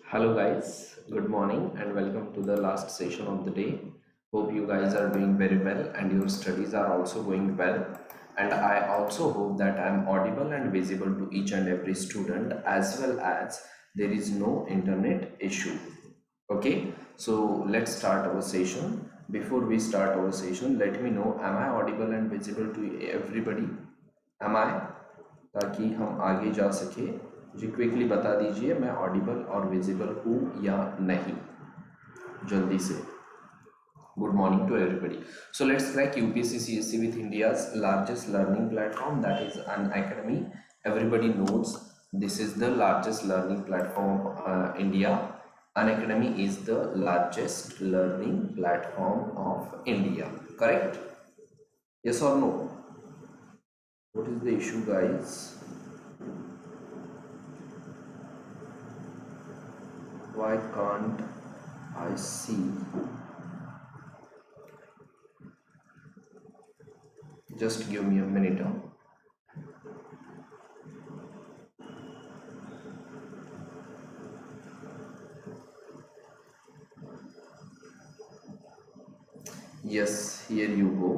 Hello guys, good morning and welcome to the last session of the day. Hope you guys are doing very well and your studies are also going well. And I also hope that I am audible and visible to each and every student, as well as there is no internet issue. Okay, so let's start our session. Before we start our session, let me know, am I audible and visible to everybody? Am I? ताकि हम आगे जा सके, मुझे quickly बता दीजिए मैं Audible और विजिबल हूँ या नहीं, जल्दी से. Good morning to everybody. So let's crack UPSC CSE with India's largest learning platform, that is Unacademy. Everybody knows this is the largest learning platform of India. Unacademy is the largest learning platform of India. Correct? Yes or no? What is the issue, guys? Why can't I see? Just give me a minute. Yes, here you go.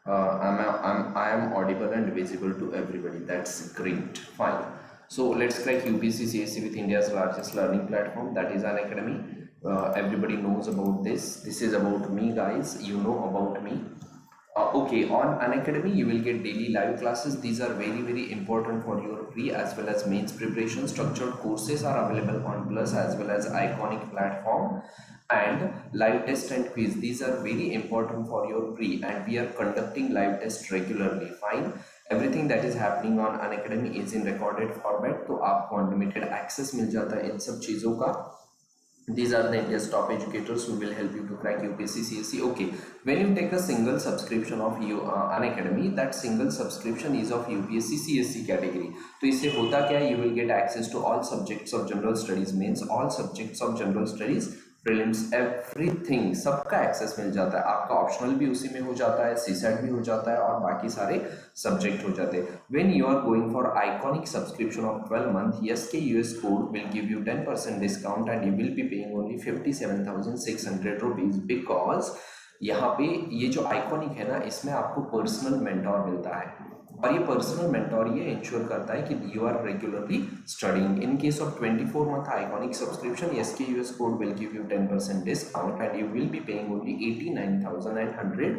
I am audible and visible to everybody. That's great. Fine. So let's crack UPSC CSE with India's largest learning platform, that is Unacademy. Everybody knows about this. This is about me, guys. You know about me. Okay, on Unacademy you will get daily live classes. These are very important for your pre as well as mains preparation. Structured courses are available on Plus as well as Iconic platform, and live test and quiz. These are very important for your pre, and we are conducting live test regularly. Fine. Everything that is happening on Unacademy is in recorded format, तो आपको unlimited access मिल जाता है इन सब चीज़ों का. These are the India's top educators who will help you to crack UPSC CSE. Okay, when you take a single subscription of Unacademy, that single subscription is of UPSC CSE category. तो इससे होता क्या है? You will get access to all subjects of general studies, means all subjects of general studies, prelims, everything, सबका access मिल जाता है. आपका optional भी उसी में हो जाता है, सीसेट भी हो जाता है और बाकी सारे सब्जेक्ट हो जाते हैं. When you are going for iconic subscription of 12 month, SK US code will give you 10% discount and you will be paying only 57,600 rupees, because यहाँ पे ये जो आइकॉनिक है ना, इसमें आपको पर्सनल मेंटोर मिलता है, और ये पर्सनल मेंटोर ये इंश्योर करता है कि you are regularly studying. In case of 24 month iconic subscription, SK US code will give you 10% discount and you will be paying only 89,100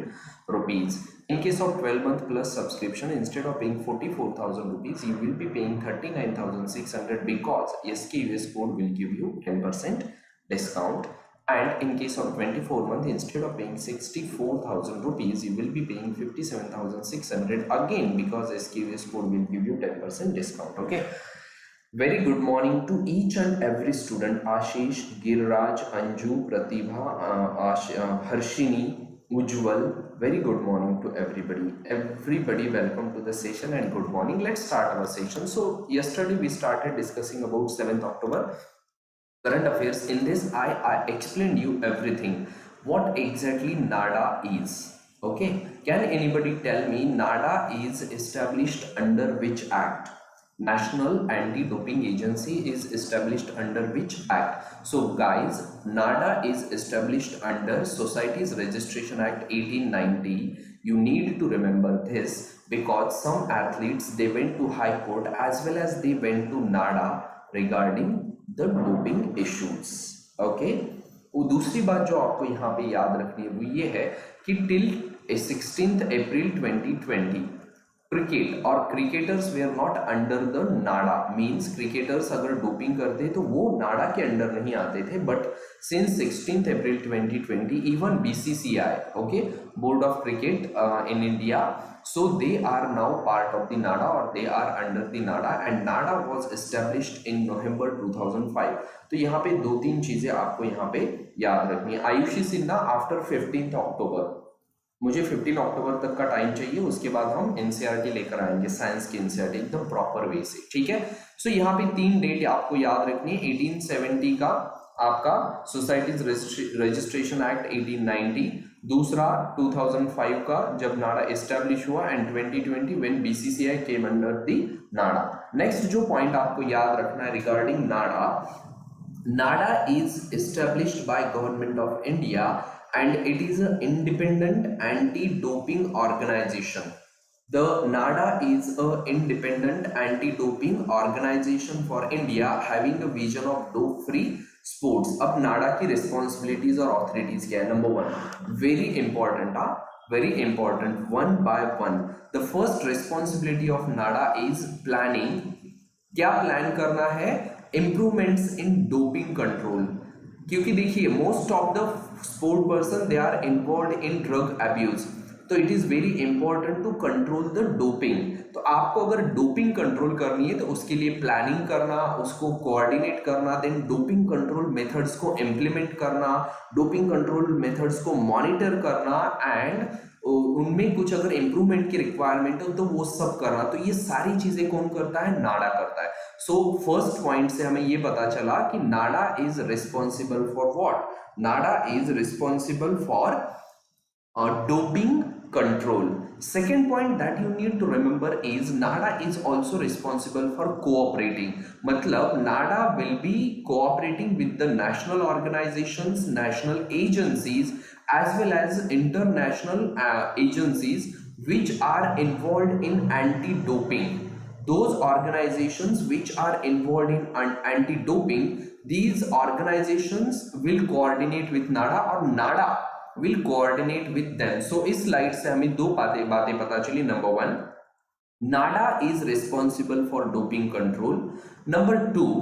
rupees. In case of 12 month plus subscription, instead of paying 44,000 rupees, you will be paying 39,600, because SK US code will give you 10% discount. And in case of 24 month, instead of paying 64,000 rupees, you will be paying 57,600 again, because SK US code will give you 10% discount. Okay. Very good morning to each and every student. Ashish, Giriraj, Anju, Pratibha, Harshini, Ujjwal, very good morning to everybody. Everybody, welcome to the session and good morning. Let's start our session. So yesterday we started discussing about 7th October current affairs. In this I explained you everything, what exactly NADA is. Okay, can anybody tell me NADA is established under which act? National Anti-Doping Agency is established under which act? So guys, NADA is established under Societies Registration Act 1890. You need to remember this, because some athletes, they went to High Court as well as they went to NADA regarding the doping issues. Okay, दूसरी बात जो आपको यहाँ पे याद रखनी है वो ये है कि टिल 16th April 2020 क्रिकेट और cricketers were not under the NADA. Means cricketers अगर डोपिंग करते तो वो नाडा के अंडर नहीं आते थे, but since 16th April 2020 even BCCI, okay, board of cricket in India, so they are now part of the NADA, or they are under the NADA, and NADA was established in November 2005. तो यहाँ पे दो तीन चीजें आपको यहाँ पे याद रखनी है. Ayushi Sinha after 15th October, मुझे 15 अक्टूबर तक का टाइम चाहिए, उसके बाद हम एनसीईआरटी लेकर आएंगे, साइंस की एनसीईआरटी एकदम प्रॉपर वे से. ठीक है, सो यहाँ पे तीन डेट आपको याद रखनी है. 1870 का आपका सोसाइटीज रजिस्ट्रेशन एक्ट 1890, दूसरा 2005 का जब नाडा एस्टेब्लिश हुआ, and 2020 when BCCI came under the Nada. Next जो पॉइंट आपको याद रखना है regarding Nada, NADA is established by Government of India and it is an independent anti-doping organization. The NADA is an independent anti-doping organization for India having a vision of dope-free sports. अब NADA की responsibilities और authorities क्या है? Number one, very important, very important, one by one. The first responsibility of NADA is planning. क्या plan करना है? Improvements in doping control, क्योंकि देखिए most of the sport person they are involve in drug abuse, तो it is very important to control the doping. तो आपको अगर doping control करनी है तो उसके लिए प्लानिंग करना, उसको कोऑर्डिनेट करना, देन डोपिंग कंट्रोल मेथड्स को इम्प्लीमेंट करना, डोपिंग कंट्रोल मेथड्स को मॉनिटर करना एंड उनमें कुछ अगर इम्प्रूवमेंट की रिक्वायरमेंट हो तो वो सब करना। तो ये सारी चीजें कौन करता है? नाडा करता है। सो फर्स्ट पॉइंट से हमें ये पता चला कि NADA is responsible for what? NADA is responsible for doping control. Second point that you need to remember is NADA is also responsible for cooperating. मतलब NADA will be cooperating with the national organizations, national agencies as well as international agencies which are involved in anti-doping. Those organizations which are involved in anti-doping, these organizations will coordinate with NADA or NADA will coordinate with them. So इस slide से हमें दो बातें पता चली। Number one, NADA is responsible for doping control. Number two,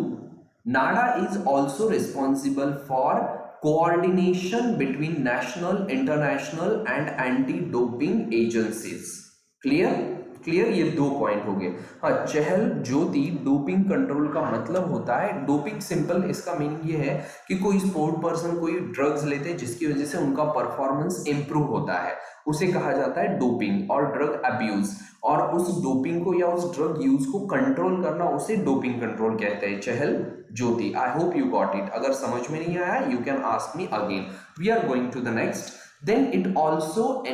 NADA is also responsible for coordination between national, international and anti-doping agencies. Clear? Clear? ये दो point हो गए। हाँ, चहल ज्योति डोपिंग कंट्रोल का मतलब होता है, डोपिंग सिंपल इसका मीनिंग ये है कि कोई स्पोर्ट पर्सन कोई ड्रग्स लेते हैं जिसकी वजह से उनका परफॉर्मेंस इंप्रूव होता है, उसे कहा जाता है डोपिंग। और ड्रग अब्यूज, और उस डोपिंग को या उस ड्रग यूज को कंट्रोल करना, उसे डोपिंग कंट्रोल कहते हैं। Chahal Jyoti, I hope you got it. अगर समझ में नहीं आया you can ask me again. We are going to the next. Then it also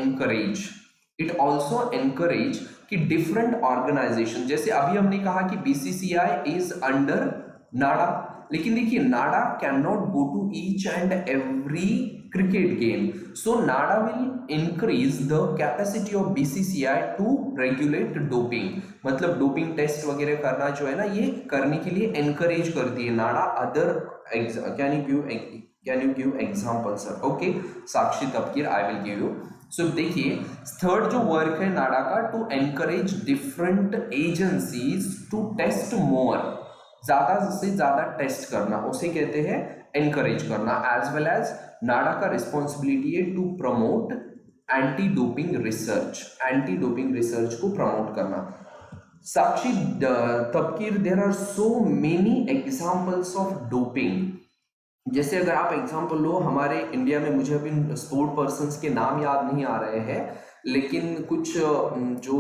encourage कि डिफरेंट ऑर्गेनाइजेशन, जैसे अभी हमने कहा कि बीसीसीआई इज अंडर नाडा, लेकिन देखिए NADA can not go to each and every cricket game, so NADA will increase the capacity of BCCI to regulate doping. मतलब doping test वगैरह करना जो है ना, ये करने के लिए एनकरेज करती है NADA. Other can you give example sir? Okay, Sakshi Tapkir, I will give you. So देखिए थर्ड जो वर्क है नाडा का, to encourage different agencies to test more, ज्यादा से ज्यादा टेस्ट करना, उसे कहते हैं एनकरेज करना। एज वेल एज नाडा का रिस्पॉन्सिबिलिटी है to promote anti doping research, anti doping research को प्रमोट करना। Sakshi Tapkir, there are so many examples of doping. जैसे अगर आप एग्जांपल लो, हमारे इंडिया में मुझे अभी स्पोर्ट पर्सन्स के नाम याद नहीं आ रहे हैं, लेकिन कुछ जो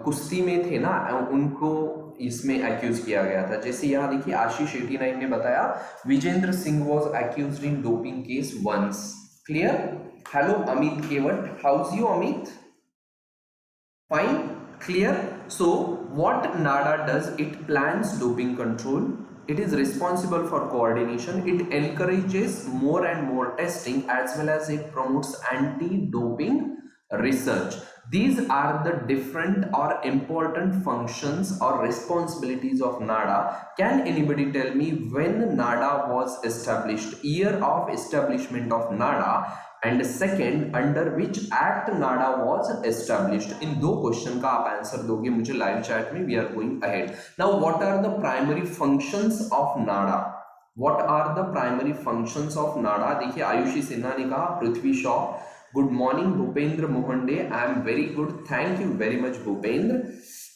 कुश्ती में थे ना, उनको इसमें एक्यूज किया गया था। जैसे यहाँ देखिए आशीष 89 ने बताया Vijender Singh was accused in doping case once. Clear? Hello Amit Kewat, how is you Amit? Fine, clear? So what NADA does, it plans doping control, it is responsible for coordination, it encourages more and more testing as well as it promotes anti-doping research. These are the different or important functions or responsibilities of NADA. Can anybody tell me when NADA was established, year of establishment of NADA, and second under which act NADA was established? इन दो question का आप answer दोगे मुझे live chat में। We are going ahead now. What are the primary functions of NADA? What are the primary functions of NADA? देखिए आयुषी सिन्हा ने कहा, Prithvi Shaw, good morning Bhupendra Mohande, I am very good, thank you very much Bhupendra.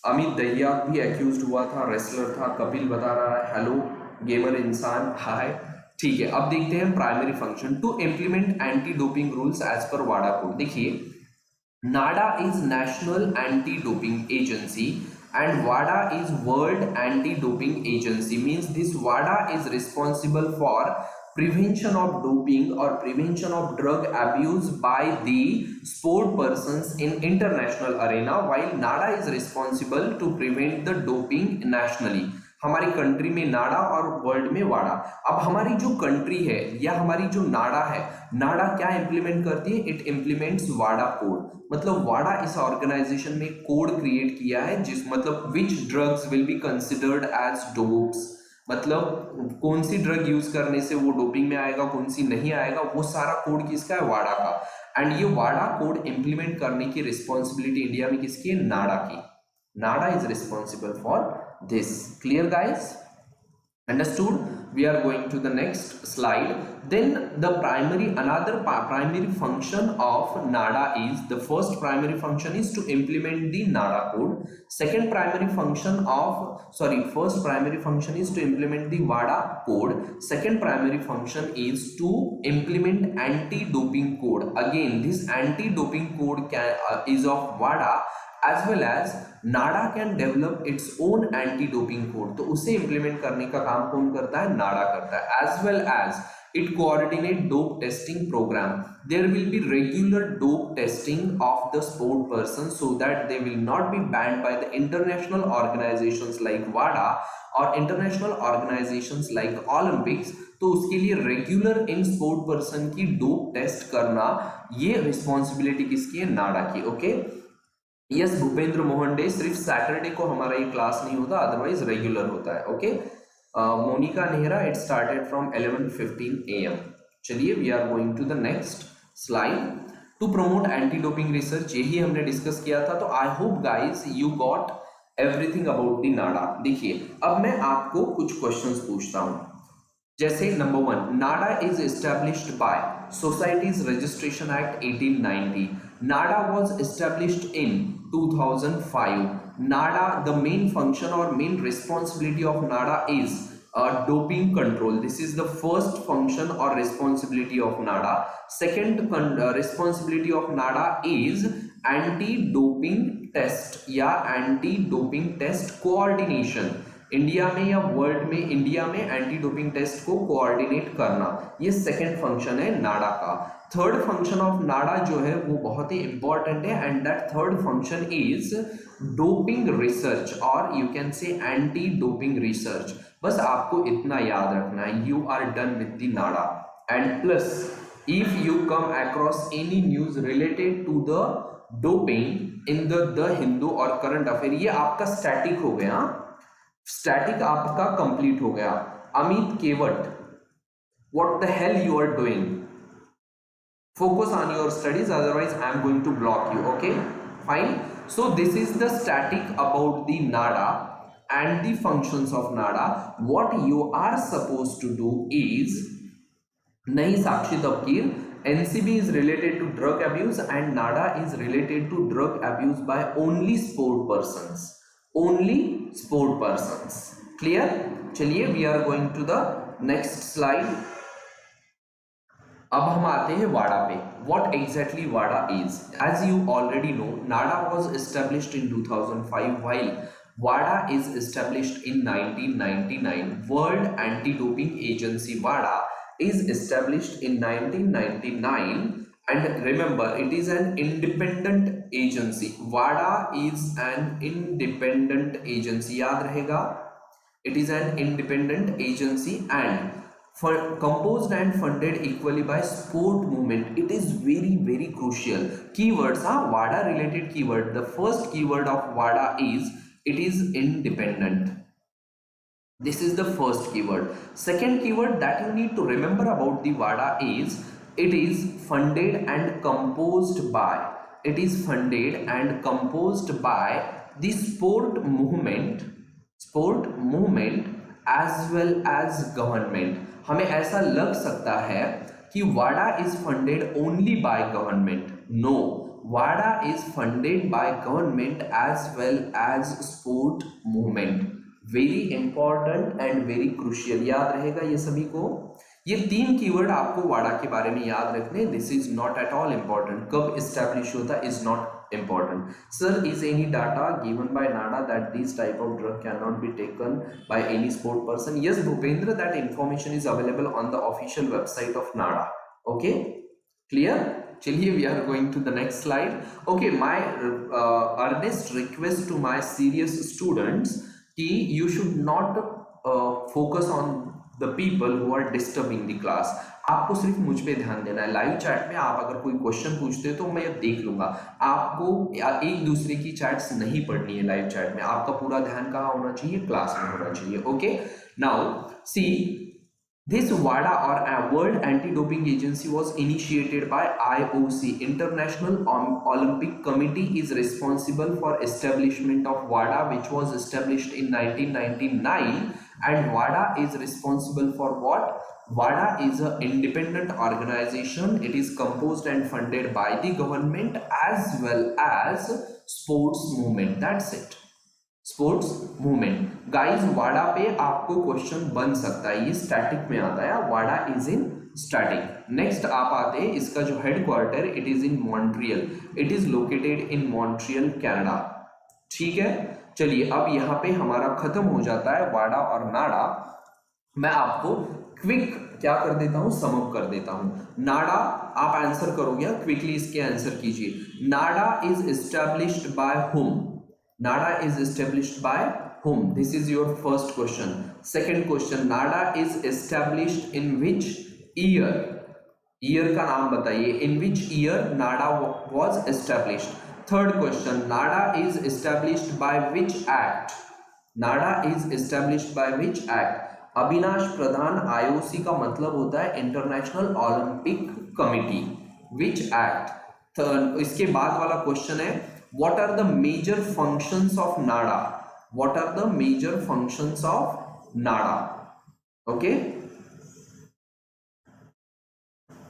Amit Dahiya भी accuse हुआ था, wrestler था। कपिल बता रहा है हेलो गेमर इंसान, हाय। ठीक है, अब देखते हैं primary function. To implement anti doping rules as per वाडा कोड। देखिए NADA is national anti doping agency and WADA is World Anti-Doping Agency, means this WADA is responsible for prevention of doping or prevention of drug abuse by the sport persons in international arena, while NADA is responsible to prevent the doping nationally. हमारी country में नाडा और world में वाडा। अब हमारी जो country है या हमारी जो नाडा है, नाडा क्या इंप्लीमेंट करती है? It implements Wada code. मतलब वाडा इस ऑर्गेनाइजेशन में कोड क्रिएट किया है जिस मतलब which drugs will be considered as dopes, मतलब कौन सी ड्रग यूज करने से वो डोपिंग में आएगा, कौन सी नहीं आएगा, वो सारा कोड किसका है? वाडा का। एंड ये वाडा कोड इंप्लीमेंट करने की रिस्पॉन्सिबिलिटी इंडिया में किसकी है? नाडा की। NADA is responsible for this. Clear guys? Understood? We are going to the next slide. Then the another primary function of NADA is, the first primary function is to implement the NADA code. Second primary function of, first primary function is to implement the WADA code. Second primary function is to implement anti-doping code. Again, this anti-doping code is of WADA, as well as Nada can develop its own anti doping code. तो उसे implement करने का काम कौन करता है? NADA करता है। As well as it coordinate dope testing program. There will be regular dope testing of the sport person so that they will not be banned by the international organizations like वाडा और international organizations like Olympics. तो उसके लिए regular इन sport person की dope test करना, ये responsibility किसकी है? नाडा की। Okay, yes Bhupendra Mohande, सिर्फ सैटरडे को हमारा ये क्लास नहीं होता, अदरवाइज रेगुलर होता है। Okay, Monika Nehra, it started from 11:15 AM। चलिए, we are going to the next slide. To promote anti doping research, यही हमने डिस्कस किया था। तो I hope guys you got everything about the NADA. देखिए, अब मैं आपको कुछ क्वेश्चंस पूछता हूं, जैसे number 1, NADA is established by societies registration act 1890। NADA was established in 2005. NADA, the main function or main responsibility of NADA is doping control. This is the first function or responsibility of NADA. Second responsibility of NADA is anti-doping test या anti-doping test coordination. India में या world में, India में anti doping test को coordinate करना, ये second function है NADA का। थर्ड फंक्शन ऑफ नाडा जो है वो बहुत ही इंपॉर्टेंट है, and that third function is doping research और you can say anti doping research. बस आपको इतना याद रखना है, you are done with the NADA. And plus if you come across any news related to the doping in the Hindu और current affair, ये आपका स्टैटिक हो गया, स्टैटिक आपका कंप्लीट हो गया। Amit Kewat, what the hell you are doing? Focus on your studies, otherwise I am going to block you. Okay, fine. So this is the static about the NADA and the functions of NADA. What you are supposed to do is, nahi Sakshi Tapkir, NCB is related to drug abuse and NADA is related to drug abuse by only sport persons. Only sport persons. Clear? चलिए, we are going to the next slide. अब हम आते हैं वाडा पे। What exactly WADA is? As you already know, NADA was established in 2005, while WADA is established in 1999. World Anti-Doping Agency WADA is established in 1999, and remember, it is an independent agency. WADA is an independent agency. याद रहेगा, it is an independent agency and composed and funded equally by sport movement. It is very very crucial. Keywords are WADA related keyword. The first keyword of WADA is it is independent. This is the first keyword. Second keyword that you need to remember about the WADA is it is funded and composed by. It is funded and composed by the sport movement as well as government. हमें ऐसा लग सकता है कि वाडा is funded only by government. No, Wada is funded by government as well as sport movement. Very important and very crucial, याद रहेगा ये सभी को। ये 3 कीवर्ड आपको वाडा के बारे में याद रखने। This is not at all important, कब एस्टैब्लिश होता is not important. Sir, is any data given by NADA that this type of drug cannot be taken by any sport person? Yes Bhupendra, that information is available on the official website of NADA. Okay, clear? Chaliye, we are going to the next slide. Okay, my earnest request to my serious students कि you should not focus on the people who are disturbing the class. आपको सिर्फ मुझ पे ध्यान देना है। Live chat में आप अगर कोई क्वेश्चन पूछते हो तो मैं देख लूंगा, आपको एक दूसरे की चैट्स नहीं पढ़नी है। लाइव चैट में आपका पूरा ध्यान कहाँ होना चाहिए? क्लास में होना चाहिए। Okay, now see this WADA or World Anti-Doping Agency was initiated by IOC. International Olympic Committee is responsible for establishment of WADA, which was established in 1999. And WADA is responsible for what? WADA is an independent organization. It is composed and funded by the government as well as sports movement. That's it. Sports movement. Guys वाडा पे आपको question बन सकता है, ये static में आता है, वाडा इज इन स्टैटिक। नेक्स्ट आप आते हैं, इसका जो headquarter it is in Montreal, it is located in Montreal Canada. ठीक है, चलिए अब यहाँ पे हमारा खत्म हो जाता है वाडा और नाडा। मैं आपको क्विक क्या कर देता हूं, सम अप कर देता हूं। नाडा आप आंसर करोगे, क्विकली इसके आंसर कीजिए। NADA is established by whom? NADA is established by whom? This is your first question. Second question, NADA is established in which year? Year का नाम बताइए। In which year NADA was established? Third question, NADA is established by which act? NADA is established by which act? Avinash Pradhan IOC का मतलब होता है international Olympic committee. Which act? इसके बाद वाला क्वेश्चन है, what are the major functions of NADA? What are the major functions of NADA? Okay,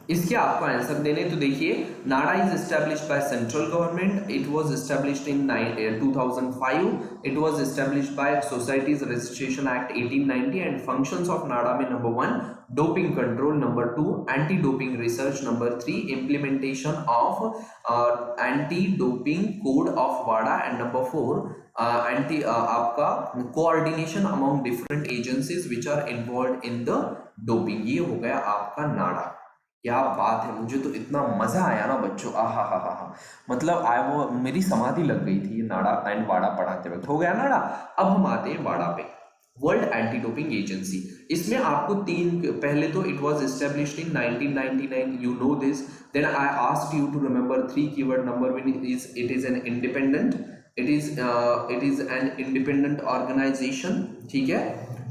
इसके आपको आंसर देने। तो देखिए, NADA is established by central government, it was established in 2005, it was established by societies registration act 1890। And functions of NADA में number 1 doping control, number 2 anti doping research, number 3 implementation of anti doping code of वाडा, and number 4 anti आपका coordination among different agencies which are involve in the doping. ये हो गया आपका नाडा। क्या बात है, मुझे तो इतना मजा आया ना बच्चों, आहा हा हा हा, मतलब वो मेरी समाधि लग गई थी ये नाडा एंड वाडा पढ़ाते वक्त। हो गया नाडा। अब हम आते हैं वाडा पे, वर्ल्ड एंटी डोपिंग एजेंसी। इसमें आपको तीन, पहले तो it was established in 1999, you know this. Then I asked you to remember 3 keyword. Number 1 is it is an independent, it is an independent organisation. ठीक है,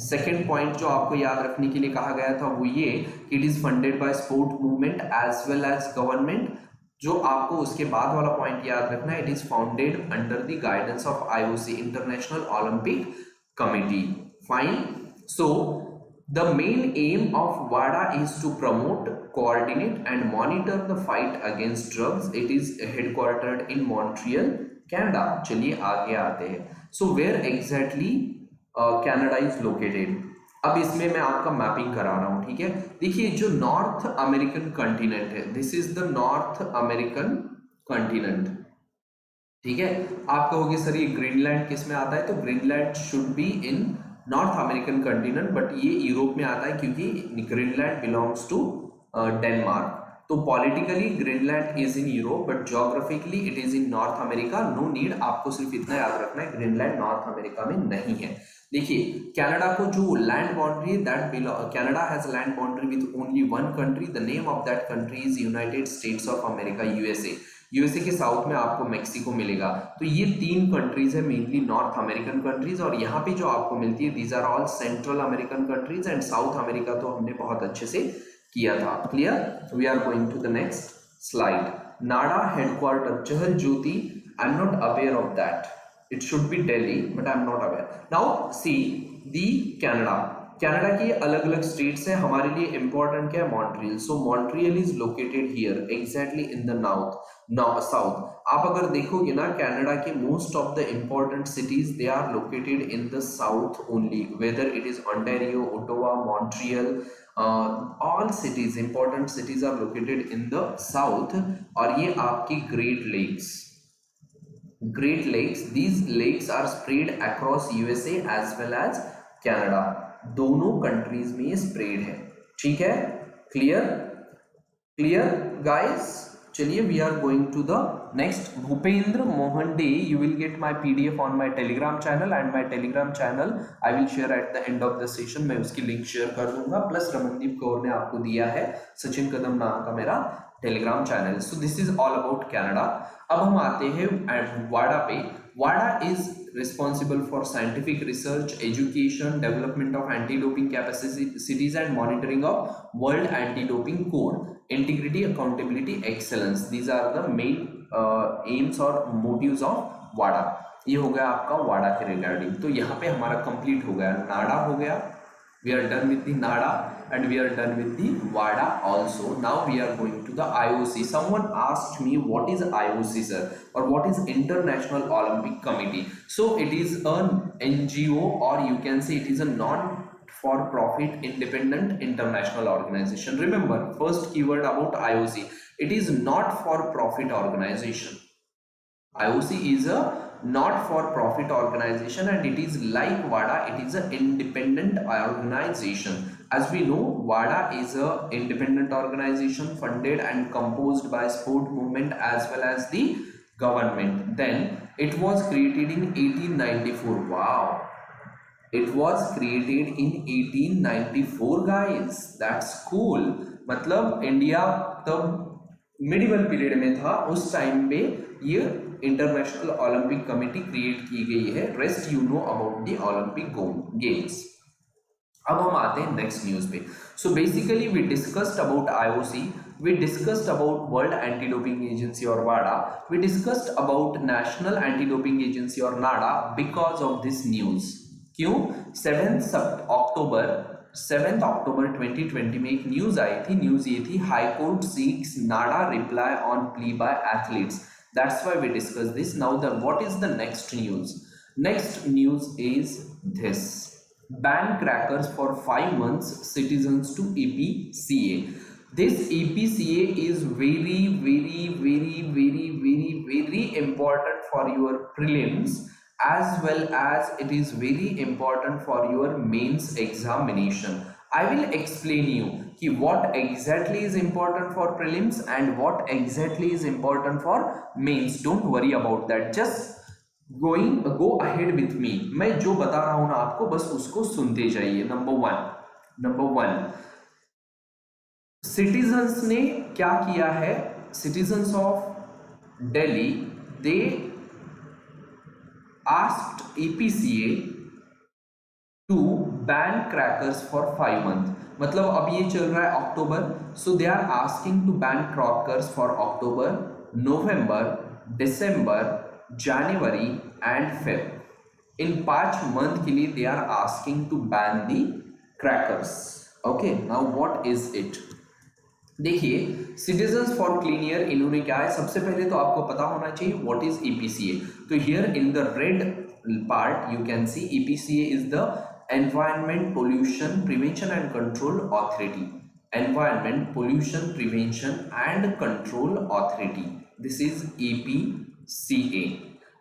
सेकेंड पॉइंट जो आपको याद रखने के लिए कहा गया था वो ये, it is funded by sport movement as well as government. जो आपको उसके बाद वाला पॉइंट याद रखना है, it is founded under the guidance of IOC, international Olympic committee. Fine. So the main aim of वाडा is to promote, coordinate and monitor the fight against drugs. It is headquartered in Montreal Canada. चलिए आगे आते हैं। So where exactly Canada is located. अब इसमें मैं आपका mapping करा रहा हूं। ठीक है, देखिए जो नॉर्थ अमेरिकन कॉन्टिनेंट है, this is the north American continent. ठीक है, आप कहोगे सर ये ग्रीनलैंड किस में आता है? तो Greenland should be in North American continent, but ये यूरोप में आता है क्योंकि ग्रीनलैंड बिलोंग्स टू डेनमार्क। तो politically Greenland is in Europe, but geographically it is in North America. No need, आपको सिर्फ इतना याद रखना है ग्रीनलैंड नॉर्थ अमेरिका में नहीं है। देखिए कनाडा को जो land boundary, that Canada has land boundary with only one country. The name of that country is United states of America, USA. USA के साउथ में आपको मेक्सिको मिलेगा। तो ये 3 कंट्रीज है, मेनली नॉर्थ अमेरिकन कंट्रीज। और यहाँ पे जो आपको मिलती है, these are all central American countries, and South America तो हमने बहुत अच्छे से किया था। Clear? We are going to the next slide. NADA headquarter Chahal Jyoti, I am not aware of that, it should be Delhi, but I am not aware. Now see the Canada. Canada की अलग अलग states हैं, हमारे लिए important क्या है? Montreal. So Montreal is located here, exactly in the south. आप अगर देखोगे ना, Canada के most of the important cities they are located in the south only. Whether it is Ontario, Ottawa, Montreal, all cities, important cities are located in the south. और ये आपकी Great Lakes, these lakes are spread across USA as well as Canada. दोनों countries में ये spread है। ठीक है, clear guys? चलिए, we are going to the next. Bhupendra Mohan Day. You will get my PDF on my Telegram channel, and my Telegram channel I will share at the end of the session. मैं उसकी link share कर दूंगा. Plus Ramandeep Kaur ने आपको दिया है सचिन कदम नाम का मेरा Telegram channel. So this is all about Canada. अब हम आते हैं वाडा पे. वाडा is responsible for scientific research, education, development of anti-doping capacities and monitoring of World Anti-Doping Code, integrity, accountability, excellence. These are the main aims or motives of WADA. ये हो गया आपका WADA के रिगार्डिंग. तो यहाँ पे हमारा कंप्लीट हो गया. नाडा हो गया. We are done with the NADA and we are done with the WADA also. Now we are going to the IOC. Someone asked me what is IOC, sir, or what is International Olympic Committee. So it is an NGO, or you can say it is a non-for-profit independent international organization. Remember, first keyword about IOC. It is not for-profit organization. IOC is a not-for-profit organization and it is like WADA, it is an independent organization. As we know, WADA is a independent organization funded and composed by sport movement as well as the government. Then it was created in 1894. Wow, it was created in 1894 guys. That's cool. मतलब India तब medieval period में था. उस time पे ये international Olympic committee create की गई है. Rest you know about the Olympic games. अब हम आते हैं नेक्स्ट न्यूज पे. So basically we discussed about IOC, we discussed about world anti doping agency और वाडा, we discussed about national anti doping agency और NADA because of this news. क्यों? 7 अक्टूबर 2020 में एक न्यूज आई थी. न्यूज ये थी, high court seeks NADA reply on plea by athletes. That's why we discuss this. Now what is the next news? Next news is this: ban crackers for 5 months, citizens to EPCA. This EPCA is very important for your prelims, as well as it is very important for your mains examination. I will explain you कि what exactly is important for prelims and what exactly is important for mains. Don't worry about that. Just go ahead with me. मैं जो बता रहा हूं ना आपको, बस उसको सुनते जाइए. नंबर वन, सिटीजन्स ने क्या किया है? Citizens of Delhi, they asked EPCA to ban crackers for 5 months. मतलब अब ये चल रहा है अक्टूबर. So they are asking to ban crackers for October, November, December, January and Feb. इन 5 months के लिए they are asking to ban the crackers. Okay, now what is it? देखिए, सिटीजन्स फॉर क्लीन एयर, इन्होंने क्या है? सबसे पहले तो आपको पता होना चाहिए व्हाट इज EPCA. तो here in the red part you can C EPCA is the Environment Pollution Prevention and Control Authority. Environment Pollution Prevention and Control Authority. This is EPCA.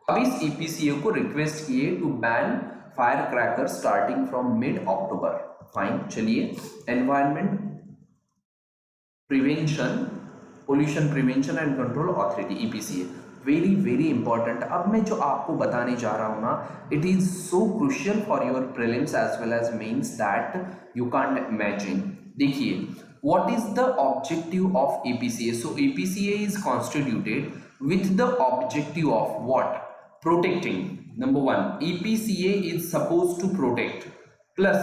अब इस EPCA को रिक्वेस्ट किए to ban fire cracker starting from mid October. Fine, चलिए. Environment prevention, pollution prevention and control authority, EPCA. Very important. अब मैं जो आपको बताने जा रहा हूं ना, it is so crucial for your prelims as well as mains that you can't imagine. देखिए, what is the objective of EPCA? So EPCA is constituted with the objective of what? Protecting. Number one, EPCA is suppose to protect, plus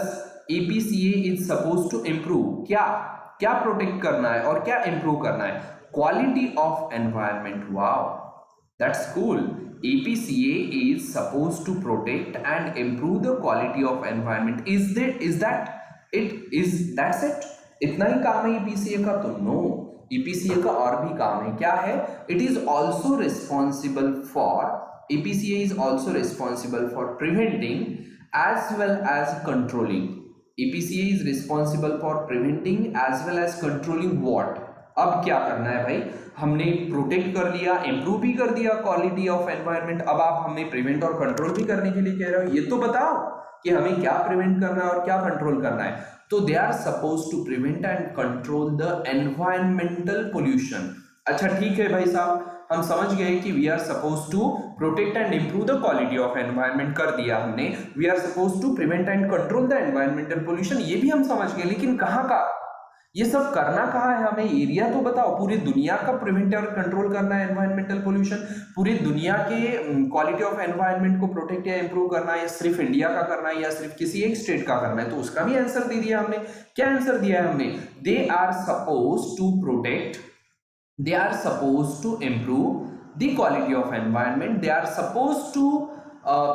EPCA is suppose to improve. क्या protect करना है और क्या improve करना है? Quality of environment. Wow, that's cool. EPCA is supposed to protect and improve the quality of environment. Is that it? That's it? इतना ही काम है EPCA का? तो no, EPCA का और भी काम है. क्या है? It is also responsible for, EPCA is also responsible for preventing as well as controlling. EPCA is responsible for preventing as well as controlling what? अब क्या करना है भाई? हमने प्रोटेक्ट कर लिया, इंप्रूव भी कर दिया क्वालिटी ऑफ एनवायरनमेंट. अब आप हमें प्रिवेंट और कंट्रोल भी करने के लिए कह रहे हो. ये तो बताओ कि हमें क्या प्रिवेंट करना है और क्या कंट्रोल करना है. तो they are suppose to prevent and control the environmental pollution. अच्छा ठीक है भाई साहब, हम समझ गए कि we are suppose to protect and improve the quality of environment कर दिया हमने, we are suppose to prevent and control the environmental pollution, ये भी हम समझ गए, लेकिन कहाँ का, ये सब करना कहाँ है, हमें एरिया तो बताओ। पूरी दुनिया का प्रिवेंट और कंट्रोल करना है एनवायरमेंटल पोल्यूशन, पूरी दुनिया के क्वालिटी ऑफ एनवायरनमेंट को प्रोटेक्ट या इंप्रूव करना है, या सिर्फ इंडिया का करना है, या सिर्फ किसी एक स्टेट का करना है, तो उसका भी आंसर दे दिया हमने। क्या आंसर दिया है हमने? They are suppose to protect, they are supposed to improve the quality of environment, they are supposed to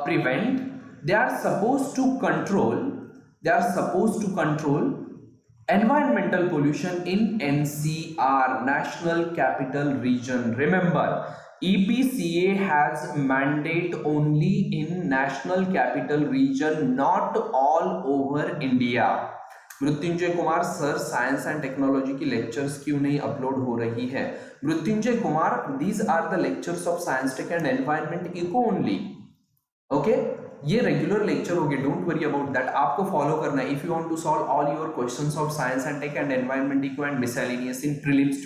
prevent, they are supposed to control, they are supposed to control environmental pollution in NCR, National Capital Region. Remember, EPCA has mandate only in National Capital Region, not all over India. Mrityunjay Kumar sir, science and technology की lectures क्यों नहीं upload हो रही है? Mrityunjay Kumar, these are the lectures of science tech and environment eco only, okay? ये regular lecture होंगे, don't worry about that, आपको follow करना है। If you want to solve all your questions of science and tech and environment eco and miscellaneous in prelims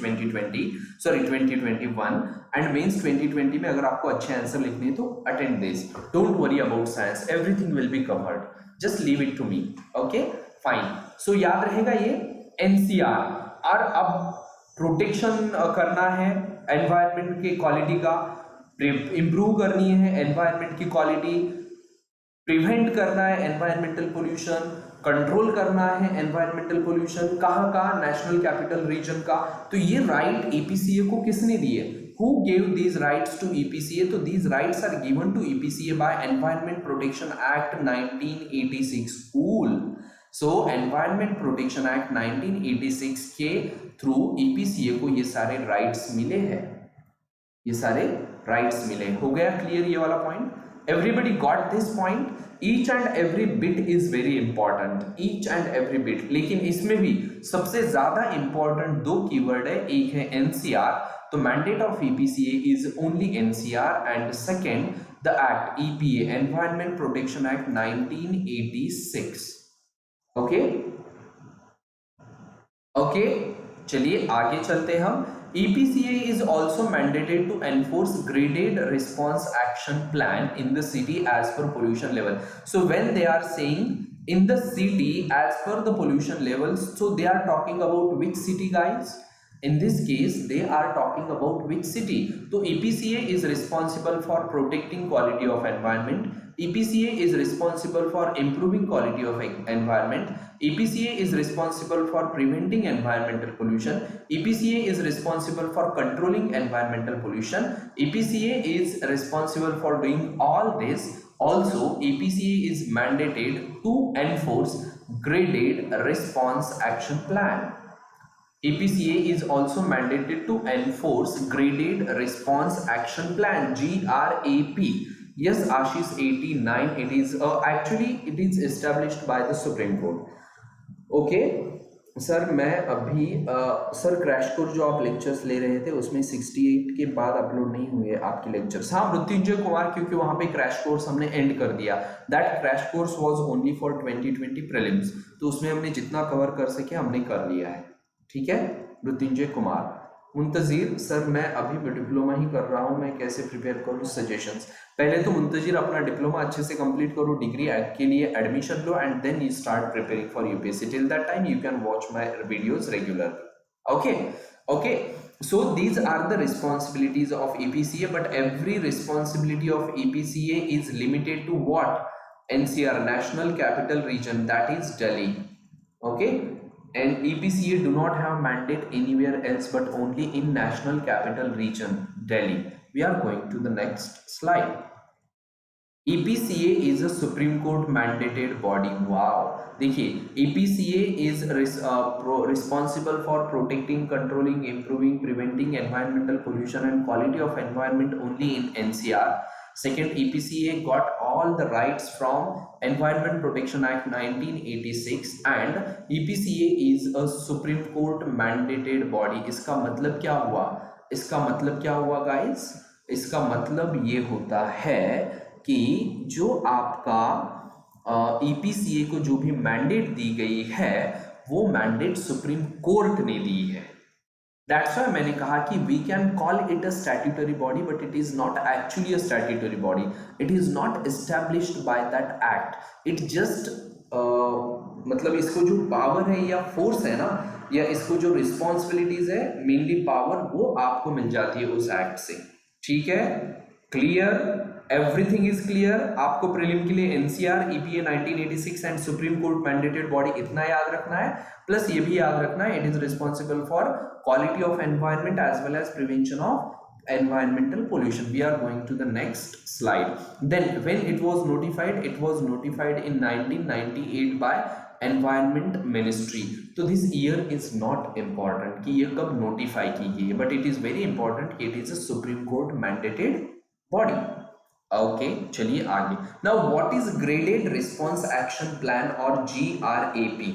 2021 and mains 2020 में अगर आपको अच्छे answer लिखने हैं तो attend this, don't worry about science, everything will be covered, just leave it to me, okay fine. So याद रहेगा ये एनसीआर। और अब प्रोटेक्शन करना है एनवायरनमेंट की क्वालिटी का, इंप्रूव करनी है एनवायरनमेंट की क्वालिटी, प्रिवेंट करना है एनवायरमेंटल पोल्यूशन, कंट्रोल करना है एनवायरमेंटल पोल्यूशन, कहाँ का? नेशनल कैपिटल रीजन का। तो ये राइट ईपीसीए को किसने दिए? Who gave these rights to EPCA? तो these rights are given to EPCA by Environment Protection Act 1986. Cool. So Environment Protection Act 1986 के थ्रू EPCA को ये सारे राइट्स मिले हैं, ये सारे राइट्स मिले। हो गया क्लियर ये वाला point? Everybody got this point? Each and every bit is very important, each and every bit। लेकिन इसमें भी सबसे ज्यादा इंपॉर्टेंट दो कीवर्ड है, एक है NCR, तो mandate of EPCA is only NCR, and second the act EPA, environment protection act 1986। Okay okay, चलिए आगे चलते हम। EPCA is also mandated to enforce graded response action plan in the city as per pollution level. So when they are saying in the city as per the pollution levels, so they are talking about which city, guys? In this case they are talking about which city? So EPCA is responsible for protecting quality of environment, EPCA is responsible for improving quality of environment, EPCA is responsible for preventing environmental pollution, EPCA is responsible for controlling environmental pollution, EPCA is responsible for doing all this. Also EPCA is mandated to enforce graded response action plan. EPCA is also mandated to enforce graded response action plan, GRAP. Yes, Ashish, 89, it is actually it is established by the Supreme Court. Okay, sir मैं अभी sir crash course जो आप lectures ले रहे थे उसमें 68 के बाद अपलोड नहीं हुए आपके लेक्चर्स। हाँ मृत्युंजय कुमार, क्योंकि वहां पे क्रैश कोर्स हमने एंड कर दिया, that crash course was only for 2020 prelims, तो उसमें हमने जितना कवर कर सके हमने कर लिया है, ठीक है मृत्युंजय कुमार। मुंतजीर सर मैं अभी डिप्लोमा ही कर रहा हूँ, मैं कैसे प्रिपेयर करूँ, सजेशंस? पहले तो मुंतजीर अपना डिप्लोमा अच्छे से कंप्लीट करो, डिग्री के लिए एडमिशन लो, and then you start preparing for UPSC. Till that time you can watch my videos regularly. Okay okay, so these are the responsibilities of EPCA, but every responsibility of EPCA is limited to what? NCR, National Capital Region, that is Delhi. Okay, and EPCA do not have mandate anywhere else but only in National Capital Region, Delhi. We are going to the next slide. EPCA is a Supreme Court mandated body. Wow, देखिए EPCA is responsible for protecting, controlling, improving, preventing environmental pollution and quality of environment only in NCR. Second, EPCA got all the rights from Environment Protection Act 1986, and EPCA is a Supreme Court mandated body. इसका मतलब क्या हुआ? इसका मतलब क्या हुआ guys? इसका मतलब ये होता है कि जो आपका EPCA को जो भी मैंडेट दी गई है वो मैंडेट सुप्रीम कोर्ट ने दी है, दैट्स वाई मैंने कहा कि we can call it a statutory body but it is not actually a statutory body, it is not established by that act, it just मतलब इसको जो पावर है या फोर्स है ना, या इसको जो रिस्पॉन्सिबिलिटीज है, मेनली पावर, वो आपको मिल जाती है उस एक्ट से। ठीक है, क्लियर, एवरीथिंग इज क्लियर। आपको प्रीलिम के लिए NCR, EPA 1986 and supreme court mandated body इतना याद रखना है, प्लस ये भी याद रखना है, it is responsible for quality of environment as well as prevention of environmental pollution. We are going to the next slide. Then when it was notified in 1998 by environment ministry. तो this year is not important कि ये कब notify की गई है, but it is very important कि it is a supreme court mandated body. Okay चलिए आगे। Now what is graded response action plan or GRAP?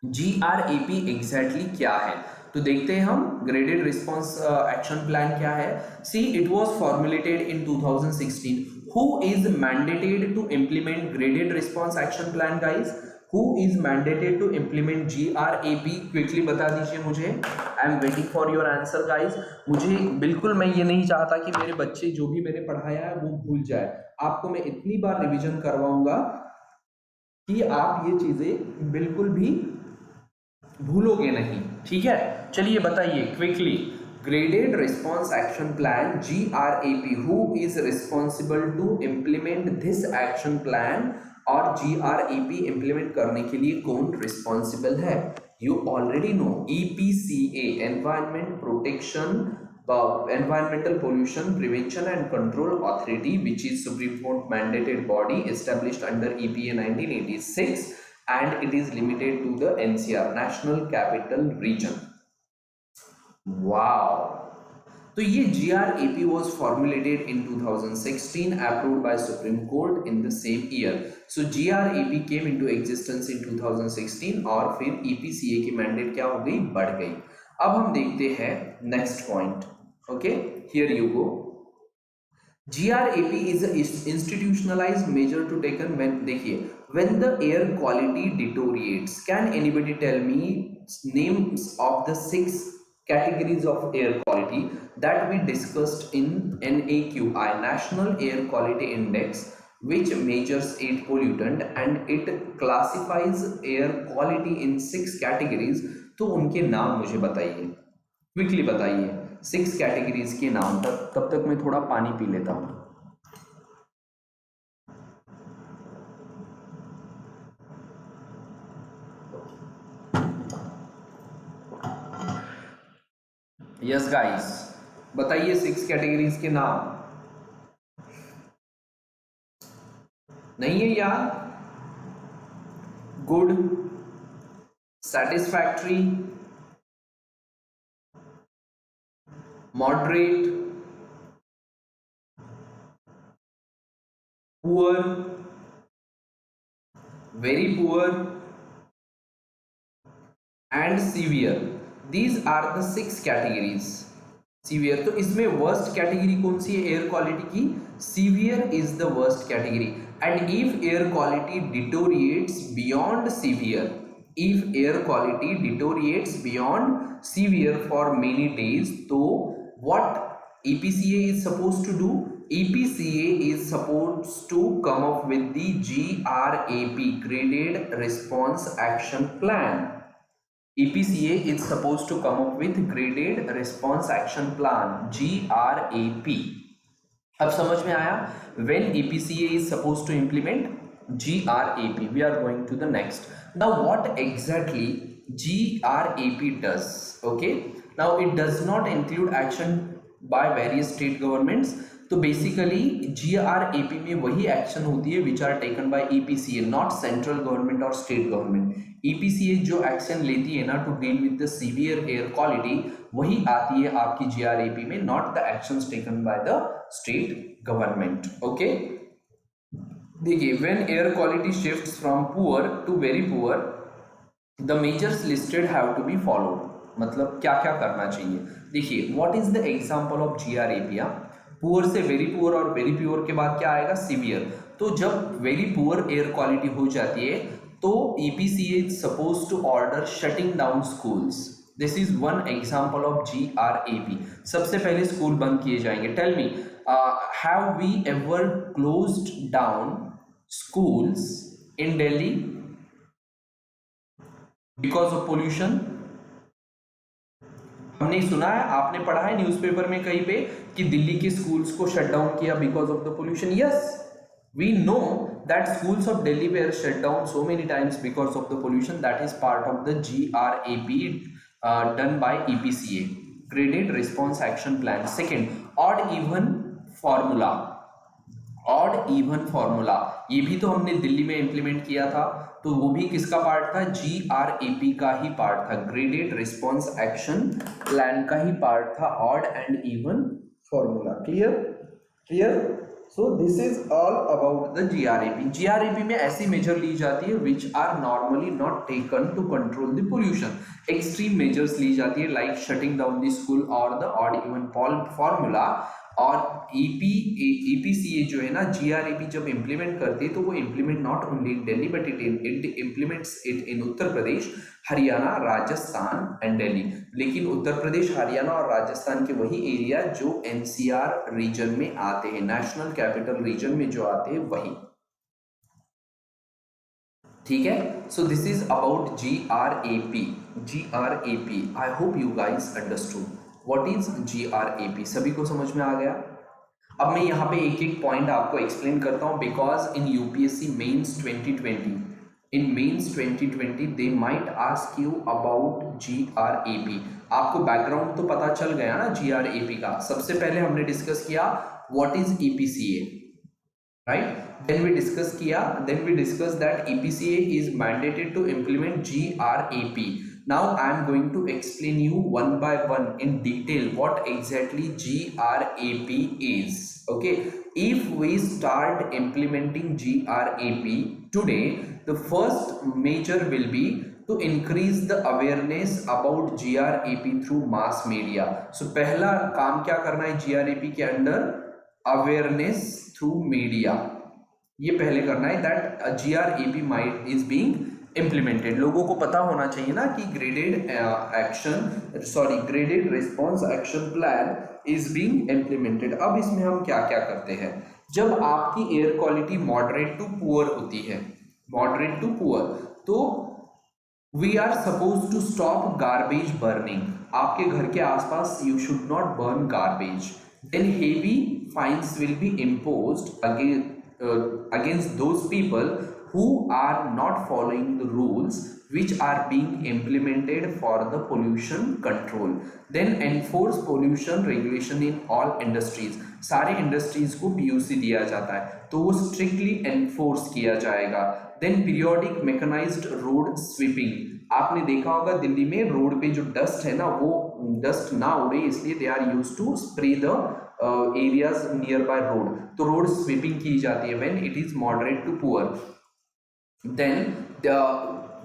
GRAP exactly क्या है तो देखते हैं हम। ग्रेडेड रिस्पॉन्स एक्शन प्लान क्या है? See it was formulated in 2016। Who is mandated to implement graded response action plan guys? Who is mandated to implement GRAP? Quickly बता दीजिए मुझे। I am waiting for your answer guys. मुझे बिल्कुल, मैं ये नहीं चाहता कि मेरे बच्चे जो भी मैंने पढ़ाया है वो भूल जाए। आपको मैं इतनी बार रिवीजन करवाऊंगा कि आप ये चीजें बिल्कुल भी भूलोगे नहीं। ठीक है, चलिए बताइए quickly. Graded response action plan GRAP, who is responsible to implement this action plan? और GRAP इंप्लीमेंट करने के लिए कौन रिस्पॉन्सिबल है? You already know, EPCA, environment protection, Environmental Pollution Prevention and Control Authority, which is Supreme Court mandated body established under EPA 1986, and it is limited to the NCR, National Capital Region. Wow! So ये GRAP was formulated in 2016, approved by Supreme Court in the same year. So GRAP came into existence in 2016 और फिर EPCA की mandate क्या हो गई? बढ़ गई। अब हम देखते हैं next point. Okay, here you go. GRAP is an institutionalized measure to taken when, देखिए, when the air quality deteriorates. Can anybody tell me names of the 6 categories of air quality that we discussed in NAQI, National Air Quality Index, which measures 8 pollutant and it classifies air quality in 6 categories? तो उनके नाम मुझे बताइए, quickly बताइए 6 categories के नाम। तब तक मैं थोड़ा पानी पी लेता हूं। यस गाइस, बताइए 6 कैटेगरीज के नाम। नहीं है यार? Good, satisfactory, moderate, poor, very poor and severe. These are the 6 categories. Severe, तो इसमें worst category कौन सी है एयर क्वालिटी की? Severe is the worst category. And if air quality deteriorates beyond severe, if air quality deteriorates beyond severe for many days, तो what EPCA is supposed to do? EPCA is supposed to come up with the GRAP, Graded Response Action Plan. EPCA is supposed to come up with Graded Response Action Plan, GRAP. अब समझ में आया? When EPCA is supposed to implement GRAP, we are going to the next. Now what exactly GRAP does? Okay, now it does not include action by various state governments. तो basically GRAP में वही action होती है which are taken by EPCA, not central government और state government. EPCA जो action लेती है ना to deal with the severe air quality, वही आती है आपकी GRAP में, not the actions taken by the state government. Okay, देखिए, when air quality shifts from poor to very poor, the measures listed have to be followed. मतलब क्या क्या करना चाहिए? देखिए, what is the example of GRAP? Poor से very poor और very poor के बाद क्या आएगा? सीवियर। तो जब वेरी पुअर एयर क्वालिटी हो जाती है तो EPCA is suppose to order shutting down schools. This is one example of GRAP। सबसे पहले स्कूल बंद किए जाएंगे। Tell me, have we ever closed down schools in Delhi because of pollution? हमने सुना है, आपने पढ़ा है न्यूज़पेपर में कहीं पे कि दिल्ली के स्कूल्स को शट डाउन किया because of the pollution. Yes, we know that schools of Delhi were shut down so many times because of the pollution. That is part of the GRAP done by EPCA, Graded Response Action Plan. Second, odd even formula। Odd even formula, ये भी तो हमने दिल्ली में implement किया था, तो वो भी किसका पार्ट था? GRAP का ही पार्ट था, ग्रेडेड रिस्पॉन्स एक्शन प्लान का ही पार्ट था, odd and even formula. Clear? Clear? So this is all about the GRAP। GRAP में ऐसी मेजर ली जाती है which are normally not taken to control the pollution. Extreme measures ली जाती है like shutting down the school और the odd even formula. और EPCA जो है ना, GRAP जब इम्प्लीमेंट करती है तो वो implement not only in Delhi but it implements it in Uttar Pradesh, Haryana, Rajasthan and Delhi. लेकिन उत्तर प्रदेश, हरियाणा और राजस्थान के वही एरिया जो NCR रीजन में आते हैं, नेशनल कैपिटल रीजन में जो आते हैं वही। ठीक है, so this is about GRAP। I hope you guys understood what is GRAP। सभी को समझ में आ गया? अब मैं यहाँ पे एक एक पॉइंट आपको एक्सप्लेन करता हूँ, because in UPSC mains 2020, in mains 2020 they might ask you about GRAP। आपको बैकग्राउंड तो पता चल गया ना GRAP का। सबसे पहले हमने डिस्कस किया what is EPCA, right? Then we discussed that EPCA is mandated to implement GRAP. Now I am going to explain you one by one in detail what exactly GRAP is. Okay, if we start implementing GRAP today, the first measure will be to increase the awareness about GRAP through mass media. So पहला काम क्या करना है GRAP के अंदर? Awareness through media, ये पहले करना है। That GRAP might is being implemented. लोगों को पता होना चाहिए ना कि graded response action plan is being implemented. अब इसमें हम क्या क्या करते हैं? जब आपकी air quality moderate to poor होती है, मॉडरेट टू पुअर, तो we are suppose to stop garbage burning. आपके घर के आसपास you should not burn garbage. Then heavy fines will be imposed against those people who are not following the rules which are being implemented for the pollution control. Then enforce pollution regulation in all industries. सारे industries को PUC दिया जाता है तो वो strictly enforce किया जाएगा। Then periodic mechanised road sweeping. आपने देखा होगा दिल्ली में रोड पे जो डस्ट है ना, वो डस्ट ना उड़े इसलिए they are used to spray the areas nearby road, तो रोड स्वीपिंग की जाती है when it is moderate to poor. Then the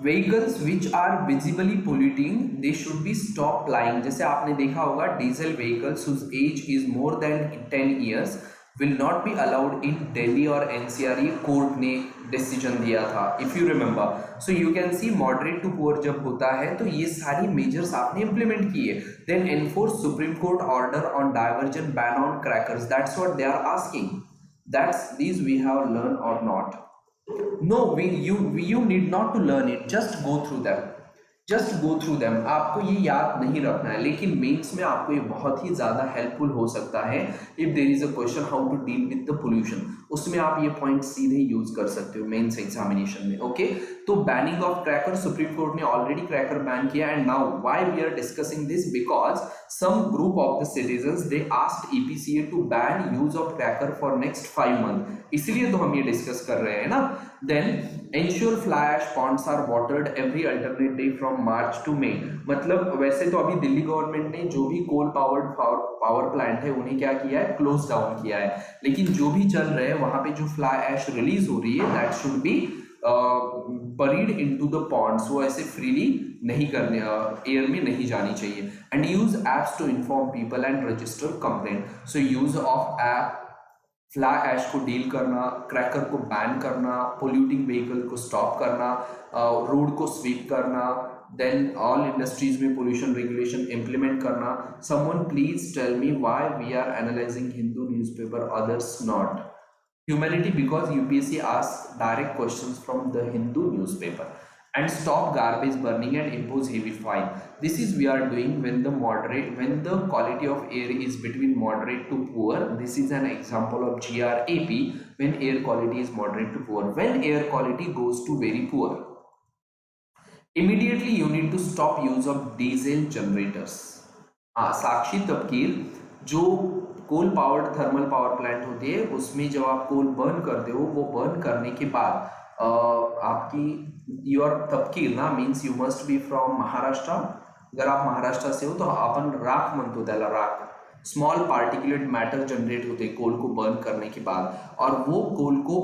vehicles which are visibly polluting they should be stop plying. जैसे आपने देखा होगा diesel vehicles whose age is more than 10 years will not be allowed in Delhi और NCR, ये court ने decision दिया था, if you remember. So you can see moderate to poor जब होता है तो ये सारी मेजर्स आपने इंप्लीमेंट किए। Then enforce supreme court order on diversion ban on crackers, that's what they are asking, that's this we have learn और not? No, you need not to learn it, just go through them, आपको ये याद नहीं रखना है, लेकिन mains में आपको ये बहुत ही ज़्यादा हेल्पफुल हो सकता है। If there is a question how to deal with the pollution, उसमें आप ये पॉइंट सीधे यूज कर सकते हो मेंस एग्जामिनेशन में। ओके, तो banning of cracker, supreme court ने ऑलरेडी क्रैकर बैन किया and now why we are discussing this, because some group of the citizens they asked EPCA to ban use of cracker for next 5 months, इसलिए तो हम ये discuss कर रहे हैं ना। Then ensure fly ash ponds are watered every alternate day from March to May. मतलब वैसे तो अभी दिल्ली गवर्नमेंट ने जो भी कोल पावर्ड पावर प्लांट है उन्हें क्या किया है, क्लोज डाउन किया है, लेकिन जो भी चल रहे हैं वहां पे जो फ्लाई ऐश रिलीज हो रही है that should be buried into the ponds, वो ऐसे फ्रीली नहीं करने, एयर में नहीं जानी चाहिए। And use apps to inform people and register complaint. So use of app, fly ash को डील करना, क्रैकर को बैन करना, पोल्यूटिंग व्हीकल को स्टॉप करना, रोड को स्वीप करना, then all industries में pollution regulation implement करना. Someone please tell me why we are analyzing Hindu newspaper, others not. Humanity, because UPSC asks direct questions from the Hindu newspaper. And stop garbage burning and impose heavy fine. This is we are doing when the quality of air is between moderate to poor. This is an example of GRAP, when air quality is moderate to poor. When air quality goes to very poor, immediately you need to stop use of diesel generators. साक्षी तबकीर, जो कोल powered thermal power plant होती है, उसमें जब आप कोल burn करते हो, वो burn करने के बाद आपकी योर तबकीर ना means you must be from Maharashtra. अगर आप महाराष्ट्र से हो तो आपण राख म्हणतो त्याला, राख, स्मॉल पार्टिकुलेट मैटर जनरेट होते कोल को बर्न करने के बाद, और वो कोल को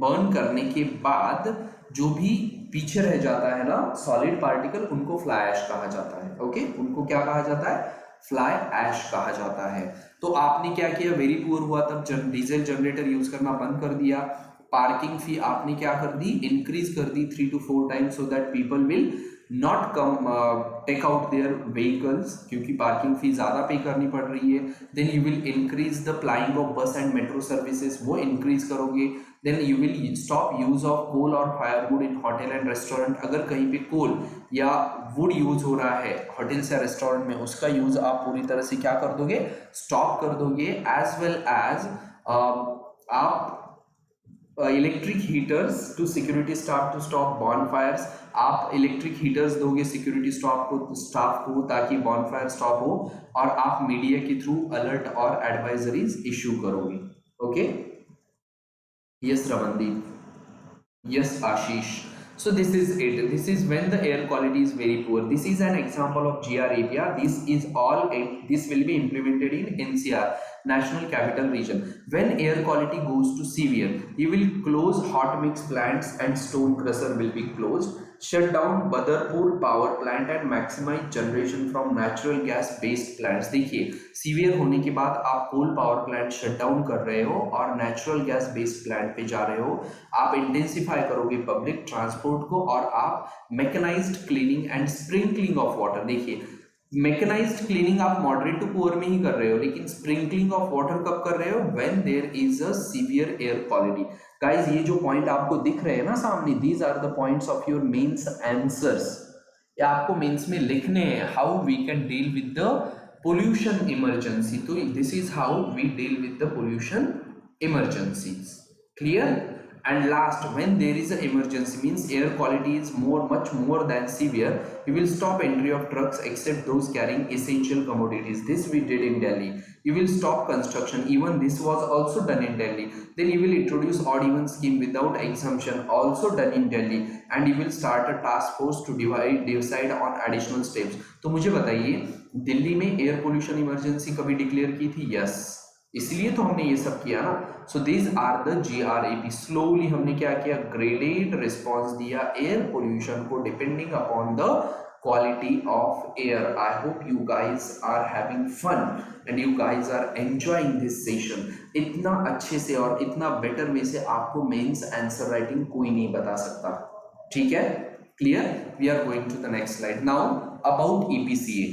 बर्न करने के बाद जो भी पीछे रह जाता है ना सॉलिड पार्टिकल, उनको फ्लाई ऐश कहा जाता है. ओके, उनको क्या कहा जाता है? फ्लाई ऐश कहा जाता है. तो आपने क्या किया, वेरी पुअर हुआ तब डीजल जनरेटर यूज करना बंद कर दिया. पार्किंग फी आपने क्या कर दी, इंक्रीज कर दी 3 to 4 times, so that people will not come take out their vehicles, क्योंकि पार्किंग फी ज्यादा पे करनी पड़ रही है. Then you will increase the plying of bus and metro services, वो इंक्रीज करोगे. Then you will stop use of coal और firewood in hotel and restaurant. अगर कहीं पे कोल या वुड यूज हो रहा है होटल्स या रेस्टोरेंट में, उसका यूज आप पूरी तरह से क्या कर दोगे, स्टॉप कर दोगे. एज वेल एज आप electric heaters to security staff to stop bonfires, आप इलेक्ट्रिक हीटर्स दोगे सिक्योरिटी स्टाफ को ताकि बॉनफायर स्टॉप हो, और आप मीडिया के थ्रू अलर्ट और एडवाइजरीज इशू करोगे. Okay, yes Ramandeep, yes Ashish. So this is it. This is when the air quality is very poor. This is an example of GRAP. This will be implemented in NCR, National Capital Region. When air quality goes to severe, you will close hot mix plants and stone crusher will be closed. Shut down Badarpur power plant and maximize generation from natural gas based plants. देखिए, severe होने के बाद आप coal power plant shut down कर रहे हो और natural gas based plant पे जा रहे हो. आप इंटेंसिफाई करोगे पब्लिक ट्रांसपोर्ट को, और आप mechanised cleaning and sprinkling of water. देखिए, मैकेनाइज्ड क्लीनिंग आप मॉडरेट टू पुअर में ही कर रहे हो, लेकिन स्प्रिंकलिंग ऑफ वाटर कब कर रहे हो, when there is a severe air quality. Guys, ये जो पॉइंट आपको दिख रहे हैं ना सामने, these are the points of your mains answers. ये आपको मेंस में लिखने हैं, how we can deal with the pollution emergency. तो this is how we deal with the pollution emergencies. Clear? And last, when there is an emergency, means air quality is much more than severe, you will stop entry of trucks except those carrying essential commodities. This we did in Delhi. You will stop construction, even this was also done in Delhi. Then you will introduce odd even scheme without exemption, also done in Delhi. And you will start a task force to decide on additional steps. तो मुझे बताइए, दिल्ली में air pollution emergency कभी declare की थी? Yes, इसलिए तो हमने ये सब किया ना. So these are the GRAP. Slowly हमने क्या किया, ग्रेडेड रिस्पॉन्स दिया एयर पोल्यूशन को depending upon the quality of air. I hope you guys are having fun and you guys are enjoying this session. इतना अच्छे से और इतना बेटर वे से आपको मेंस आंसर राइटिंग कोई नहीं बता सकता. ठीक है, clear? We are going to the next slide now. About EPCA,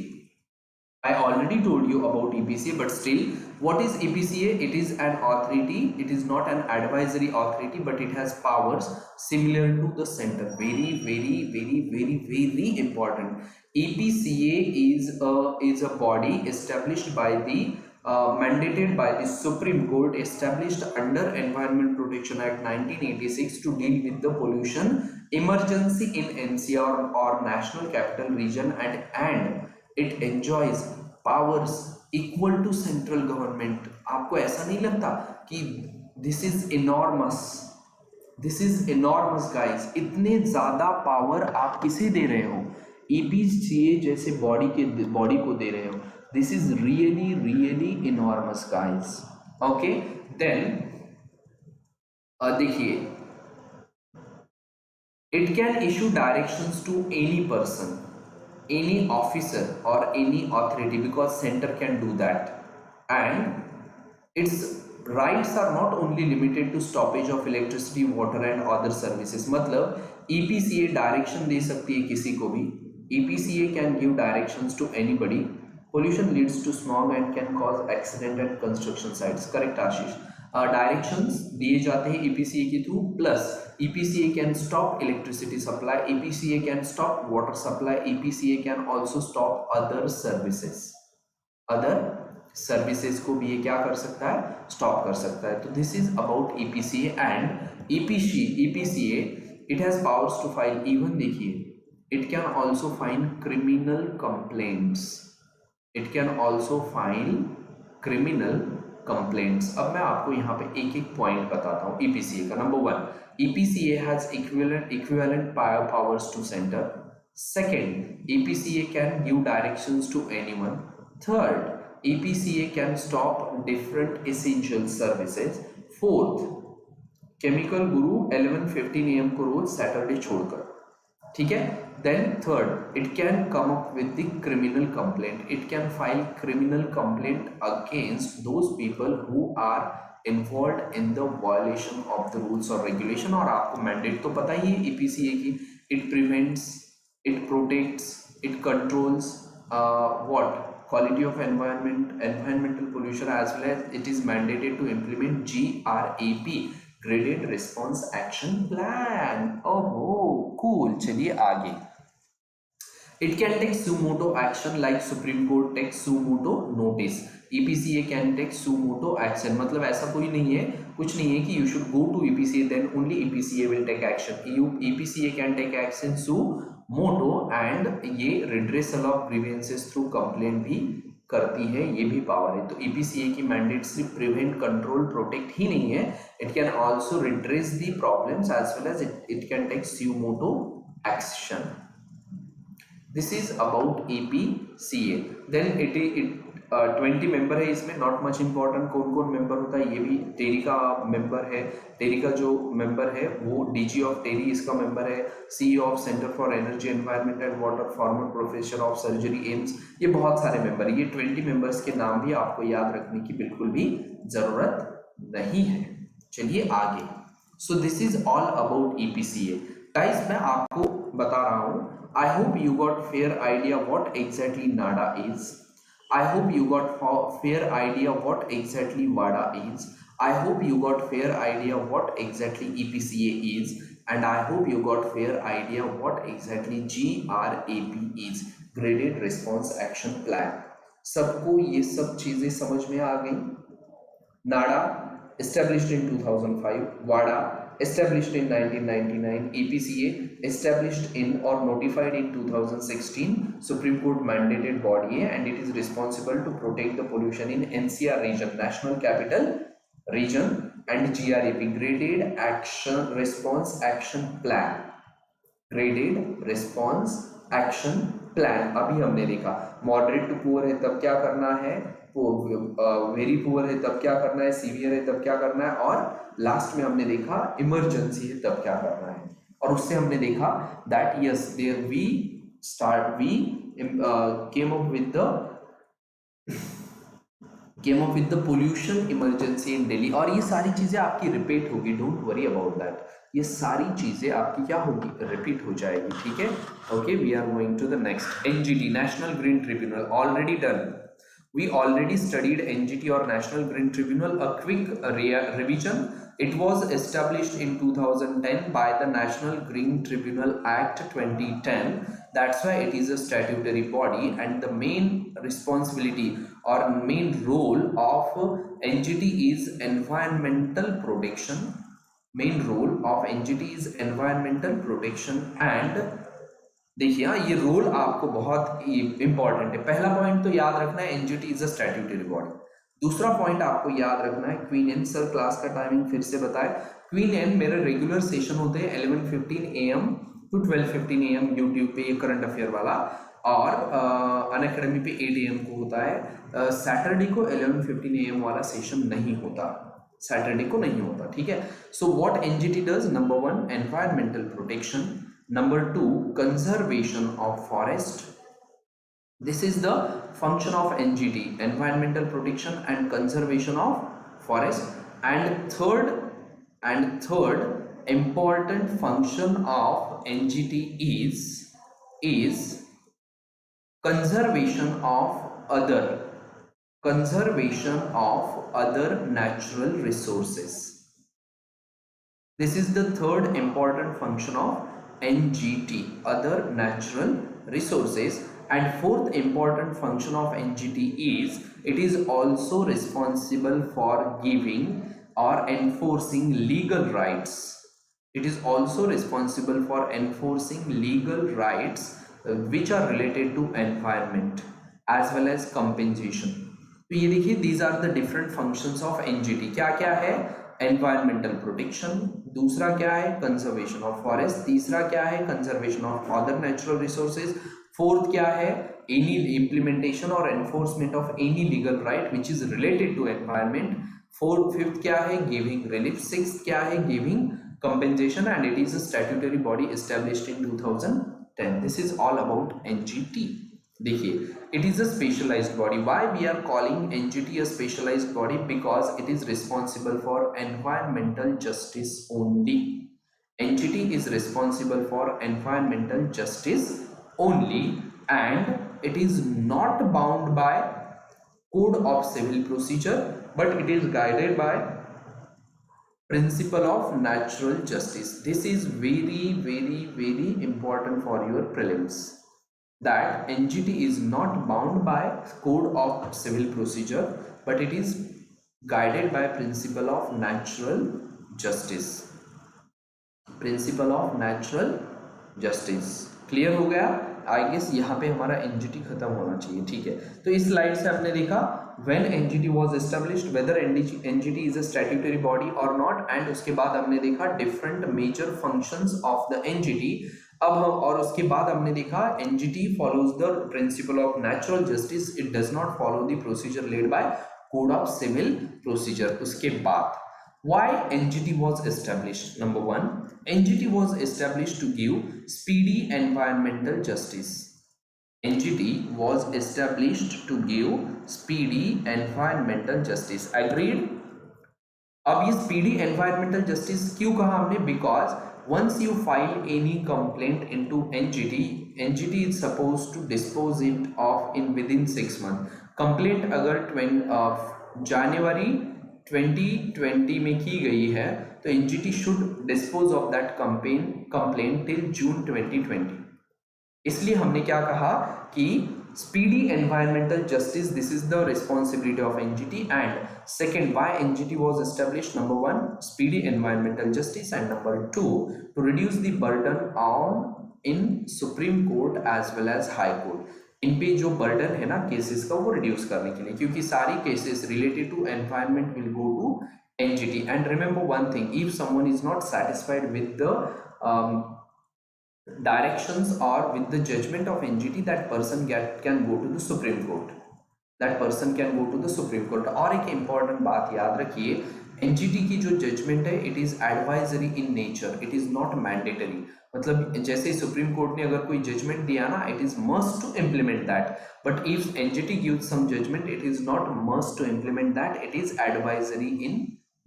I already told you about EPCA, but still, what is EPCA? It is an authority. It is not an advisory authority, but it has powers similar to the center. Very important. EPCA is a body established by the mandated by the Supreme Court, established under Environment Protection Act 1986 to deal with the pollution emergency in NCR or National Capital Region, and it enjoys powers equal to central government. आपको ऐसा नहीं लगता कि this is enormous guys? इतने ज्यादा power आप किसे दे रहे हो? EPCA जैसे बॉडी को दे रहे हो. This is really enormous guys. Okay, then देखिए, it can issue directions to any person, any officer or any authority, because center can do that, and its rights are not only limited to stoppage of electricity, water and other services. मतलब EPCA direction दे सकती है किसी को भी. EPCA can give directions to anybody. Pollution leads to smog and can cause accident at construction sites. Correct, Ashish. Directions दिए जाते हैं EPCA के through. Plus EPCA can stop electricity supply. EPCA can stop water supply. EPCA can also stop other services. Other services को भी ये क्या कर सकता है, स्टॉप कर सकता है. तो this is about EPCA and EPCA it has powers to file even, देखिए it can also file criminal complaints. It can also file criminal complaints. अब मैं आपको यहाँ पे एक एक पॉइंट बताता हूँ EPCA का. Number 1, EPCA has equivalent powers to centre. Second, EPCA can give directions to anyone. Third, EPCA can stop different essential services. Fourth, chemical guru 11:15 AM को रोज सैटरडे छोड़कर, ठीक है. Then third, it can come up with the criminal complaint. It can file criminal complaint against those people who are involved in the violation of the rules or regulation. और आपको mandate तो पता ही है EPCA की. It prevents, it protects, it controls what? Quality of environmental pollution, as well as it is mandated to implement GRAP, Graded Response Action Plan. Oh, cool. चलिए आगे. It can take suo motu action like Supreme Court takes suo motu notice. EPCA can take suo motu action. मतलब ऐसा कोई नहीं है, कुछ नहीं है कि you should go to EPCA then only EPCA will take action. EPCA can take action suo motu and ये redressal of grievances through complaint भी करती है, ये भी पावर है. तो EPCA की मैंडेट सिर्फ प्रिवेंट, कंट्रोल, प्रोटेक्ट ही नहीं है, it can also redress the problems as well as it can take suo motu action. This is about EPCA. Then it 20 member है इसमें, नॉट मच इंपॉर्टेंट. कौन कौन मेंबर होता है, ये भी टेरी का मेंबर है. टेरी का जो मेंबर है वो DG ऑफ टेरी इसका मेंबर है. CEO of centre for energy, environment and water, farmer professor of surgery, AIIMS. ये बहुत सारे मेंबर, ये 20 मेंबर्स के नाम भी आपको याद रखने की बिल्कुल भी जरूरत नहीं है. चलिए आगे. सो this is all about EPCA. Guys मैं आपको बता रहा हूँ, आई hope you got fair idea what exactly Nada is. I hope you got fair idea what exactly WADA is. I hope you got fair idea what exactly EPCA is, and I hope you got fair idea what exactly GRAP is, Graded Response Action Plan. सबको ये सब चीजें समझ में आ गई. नाडा established in 2005, WADA established in 1999, EPCA established in or notified in 2016, Supreme Court mandated body है, and it is responsible to protect the pollution in NCR region, National Capital Region, and GRAP, Graded Action Response Action Plan. Graded Response Action Plan. अभी हमने देखा moderate to poor है तब क्या करना है, very poor है तब क्या करना है, सीवियर है तब क्या करना है, और लास्ट में हमने देखा इमरजेंसी है तब क्या करना है. और उससे हमने देखा that yes there we came up with the pollution emergency in Delhi. और ये सारी चीजें आपकी रिपीट होगी, डोंट वरी अबाउट दैट. ये सारी चीजें आपकी क्या होगी, रिपीट हो जाएगी. ठीक है. Okay, we are going to the next. NGT, national green tribunal, already done. We already studied NGT or National Green Tribunal. A quick revision. It was established in 2010 by the National Green Tribunal Act 2010. That's why it is a statutory body, and the main responsibility or main role of NGT is environmental protection. Main role of NGT is environmental protection. And देखिए ये role आपको बहुत important है. पहला point तो याद रखना है, NGT is a statutory body. दूसरा पॉइंट आपको याद रखना है, क्वीन एन. सर क्लास का टाइमिंग फिर से बताए. क्वीन एन मेरे रेगुलर सेशन होते हैं 11:15 AM टू 12:15 AM यूट्यूब पे, ये करंट अफेयर वाला, और अनअकैडमी पे 8 AM को होता है. सैटरडे को 11:15 AM वाला सेशन नहीं होता, सैटरडे को नहीं होता. ठीक है. So what NGT does, number 1 environmental protection, number 2 conservation of forest. This is the function of NGT, environmental protection and conservation of forest. And third important function of NGT is conservation of other natural resources. This is the third important function of NGT, other natural resources. And fourth important function of NGT is it is also responsible for giving or enforcing legal rights. It is also responsible for enforcing legal rights which are related to environment as well as compensation. तो ये देखिए, these are the different functions of NGT. क्या क्या है? Environmental protection, दूसरा क्या है? Conservation of forest, तीसरा क्या है? Conservation of other natural resources, fourth क्या है? Any implementation or enforcement of any legal right which is related to environment, fifth क्या है? Giving relief, sixth क्या है? Giving compensation, and it is a statutory body established in 2010. This is all about NGT. देखिए, it is a specialized body. Why we are calling NGT a specialized body? Because it is responsible for environmental justice only. NGT is responsible for environmental justice only, and it is not bound by code of civil procedure, but it is guided by principle of natural justice. This is very, very, very important for your prelims, that NGT is not bound by code of civil procedure, but it is guided by principle of natural justice. Principal of natural justice clear हो गया? I guess यहाँ पे हमारा NGT खत्म होना चाहिए. ठीक है, तो इस स्लाइड से हमने देखा when NGT was established, whether NGT is a statutory body और नॉट, एंड उसके बाद हमने देखा different major functions of the NGT. अब हम और उसके बाद हमने देखा NGT follows the principle of natural justice, it does not follow the procedure laid by code of civil procedure. उसके बाद why NGT was established? Number one, NGT was established to give speedy environmental justice. NGT was established to give speedy environmental justice. Agreed? अब ये speedy environmental justice क्यों कहा हमने? Because once you file any complaint into NGT, NGT is supposed to dispose it of in within 6 months. Complaint अगर January 2020 में की गई है तो NGT should dispose of that complaint till June 2020. इसलिए हमने क्या कहा कि speedy environmental justice, this is the responsibility of NGT. And second, why NGT was established? Number one, speedy environmental justice, and number two, to reduce the burden on in supreme court as well as high court. इन पे जो burden है ना cases का, वो reduce करने के लिए, क्योंकि सारी cases related to environment will go to NGT. And remember one thing, if someone is not satisfied with the directions or with the judgment of NGT, that person can go to the Supreme Court. That person can go to the Supreme Court. और एक important बात याद रखिए, NGT की जो judgement है, it is advisory in nature, it is not mandatory. मतलब जैसे सुप्रीम कोर्ट ने अगर कोई जजमेंट दिया ना, it is must to implement that, but if NGT gives some judgement, it is not must to implement that, it is advisory in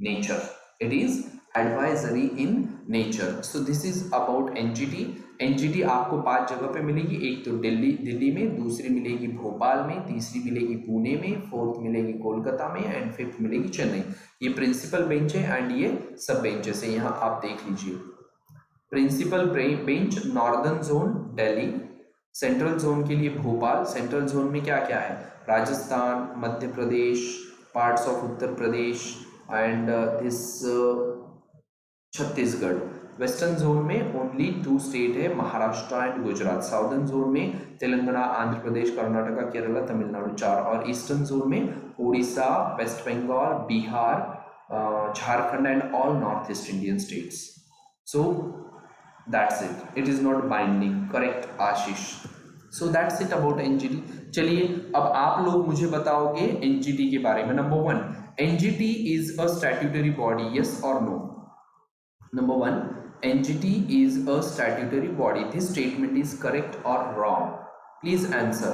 nature. It is advisory in nature. So this is about NGT. NGT आपको 5 जगह पे मिलेगी. एक तो दिल्ली में, दूसरी मिलेगी भोपाल में, तीसरी मिलेगी पुणे में, फोर्थ मिलेगी कोलकाता में, एंड फिफ्थ मिलेगी चेन्नई. ये प्रिंसिपल बेंच है एंड ये सब बेंचेस है. यहाँ आप देख लीजिए, principal bench northern zone Delhi, central zone के लिए भोपाल. सेंट्रल जोन में क्या क्या है? Rajasthan, Madhya Pradesh, parts of Uttar Pradesh and this Chhattisgarh. Western zone में ओनली 2 स्टेट है, Maharashtra and Gujarat. Southern zone में तेलंगाना, आंध्र प्रदेश, कर्नाटका, केरला, तमिलनाडु 4. और ईस्टर्न जोन में Orissa, West Bengal, Bihar, Jharkhand and all north east Indian states. So that's it. It is not binding. Correct Ashish? So that's it about NGT. चलिए अब आप लोग मुझे बताओगे NGT के बारे में. Number one, NGT is a statutory body, yes और no? Number one, NGT is a statutory body. This statement is correct or wrong? Please answer.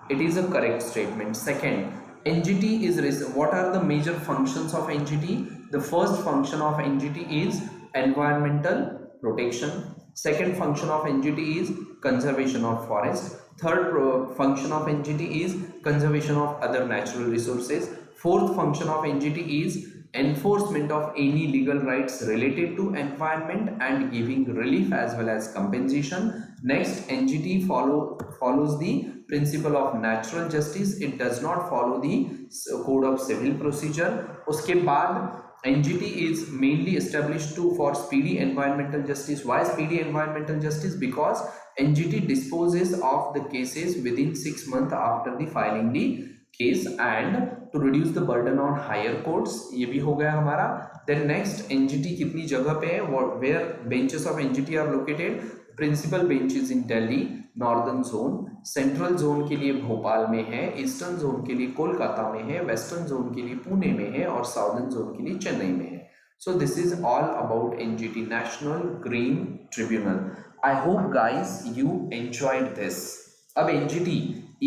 It is a correct statement. Second, NGT is what are the major functions of NGT? The first function of NGT is environmental protection. Second function of NGT is conservation of forest. Third function of NGT is conservation of other natural resources. Fourth function of NGT is enforcement of any legal rights related to environment and giving relief as well as compensation. Next, NGT follows the principle of natural justice. It does not follow the code of civil procedure. उसके बाद NGT is mainly established for speedy environmental justice. Why speedy environmental justice? Because NGT disposes of the cases within 6 months after the filing the case and to reduce the burden on higher courts. ये भी हो गया हमारा. Then next, NGT कितनी जगह पे है? Where benches of NGT are located? Principal benches in Delhi, Northern Zone, Central Zone के लिए भोपाल में है, Eastern Zone के लिए कोलकाता में है, Western Zone के लिए पुणे में है और Southern Zone के लिए चेन्नई में है. So this is all about NGT, National Green Tribunal. I hope guys you enjoyed this. अब NGT,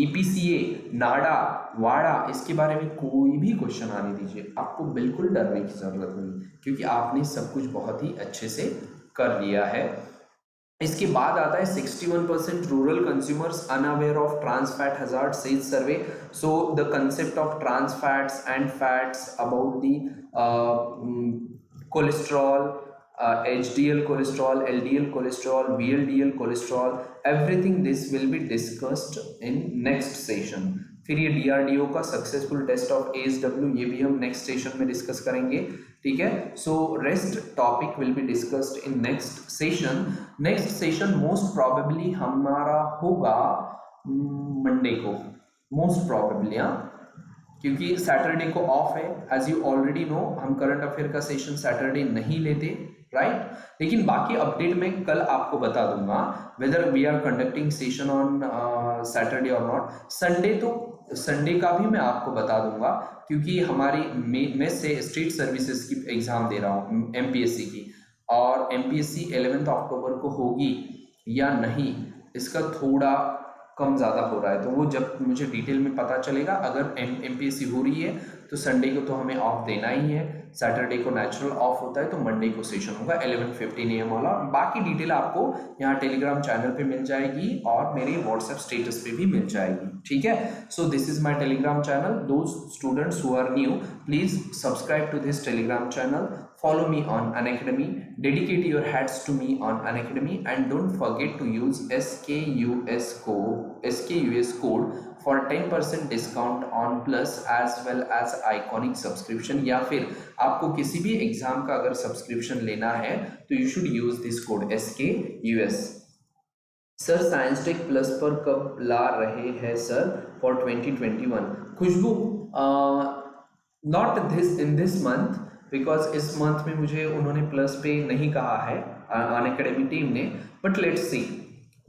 EPCA, नाडा, वाडा, इसके बारे में कोई भी क्वेश्चन आने दीजिए, आपको बिल्कुल डरने की जरूरत नहीं, क्योंकि आपने सब कुछ बहुत ही अच्छे से कर लिया है. इसके बाद आता है 61% rural consumers unaware of trans fat hazard says survey. So the concept of trans fats and fats about the cholesterol, HDL cholesterol, LDL cholesterol, VLDL cholesterol, everything this will be discussed in next session. फिर ये DRDO का successful test of ASW, ये भी हम next session में discuss करेंगे, ठीक है. So rest topic will be discussed in next session. Next session most probably हमारा होगा मंडे को, मोस्ट प्रोबेबली, क्योंकि सैटरडे को ऑफ है. एज यू ऑलरेडी नो, हम करंट अफेयर का सेशन सैटरडे नहीं लेते, राइट. लेकिन बाकी अपडेट मैं कल आपको बता दूंगा whether we are conducting session on Saturday और नॉट. संडे का भी मैं आपको बता दूंगा, क्योंकि हमारी मैं से स्टेट सर्विसेज की एग्जाम दे रहा हूँ, MPSC की, और MPSC 11 अक्टूबर को होगी या नहीं, इसका थोड़ा कम ज़्यादा हो रहा है. तो वो जब मुझे डिटेल में पता चलेगा, अगर MPSC हो रही है तो संडे को तो हमें ऑफ देना ही है, सैटरडे को नेचुरल ऑफ होता है, तो मंडे को सेशन होगा 11:15 AM वाला. बाकी डिटेल आपको यहाँ टेलीग्राम चैनल पे मिल जाएगी और मेरे व्हाट्सएप स्टेटस पे भी मिल जाएगी, ठीक है. So this is my Telegram channel. Those students who are new, please subscribe to this Telegram channel. Follow me on Unacademy. Dedicate your heads to me on Unacademy, and don't forget to use SKUS code for 10% discount on Plus as well as Iconic subscription. या फिर आपको किसी भी exam का अगर subscription लेना है तो you should use this code SKUS. Sir science tech plus पर कब ला रहे हैं sir for 2021? Khushboo, not this in this month, because इस मंथ में मुझे उन्होंने प्लस पे नहीं कहा है अनअकैडमी टीम ने, but let's see,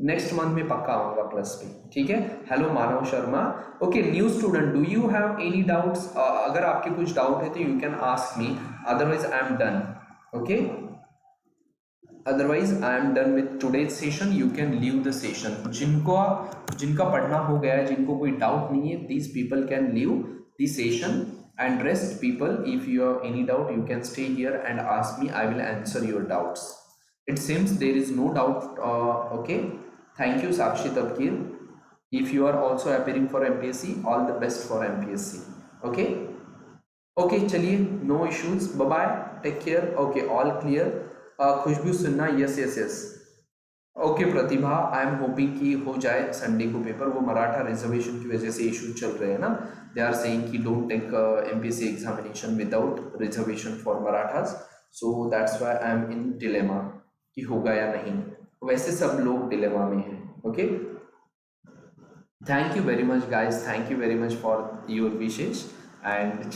next month में पक्का आऊंगा प्लस पे, ठीक है. Hello Manav Sharma. Okay, new student, do you have any doubts? अगर आपके कुछ डाउट है तो you can ask me, otherwise I am done. Okay, otherwise I am done with today's session. You can leave the session. जिनका पढ़ना हो गया है, जिनको कोई डाउट नहीं है, these people can leave the session. And rest people, if you have any doubt, you can stay here and ask me. I will answer your doubts. It seems there is no doubt. Okay, thank you Sakshi Tabkir. If you are also appearing for MPSC, all the best for MPSC. Okay, चलिए, no issues. Bye bye, take care. Okay, all clear. खुशबू सुनना, yes. Okay Pratibha, I am hoping कि हो जाए Sunday को paper. वो Maratha reservation की वजह से इशू चल रहे हैं ना, दे आर सेइंग कि don't take MPSC examination without reservation for Marathas. So that's why I am in dilemma कि होगा या नहीं. वैसे सब लोग डिलेमा में हैं. Okay, thank you very much guys, thank you very much for your wishes. And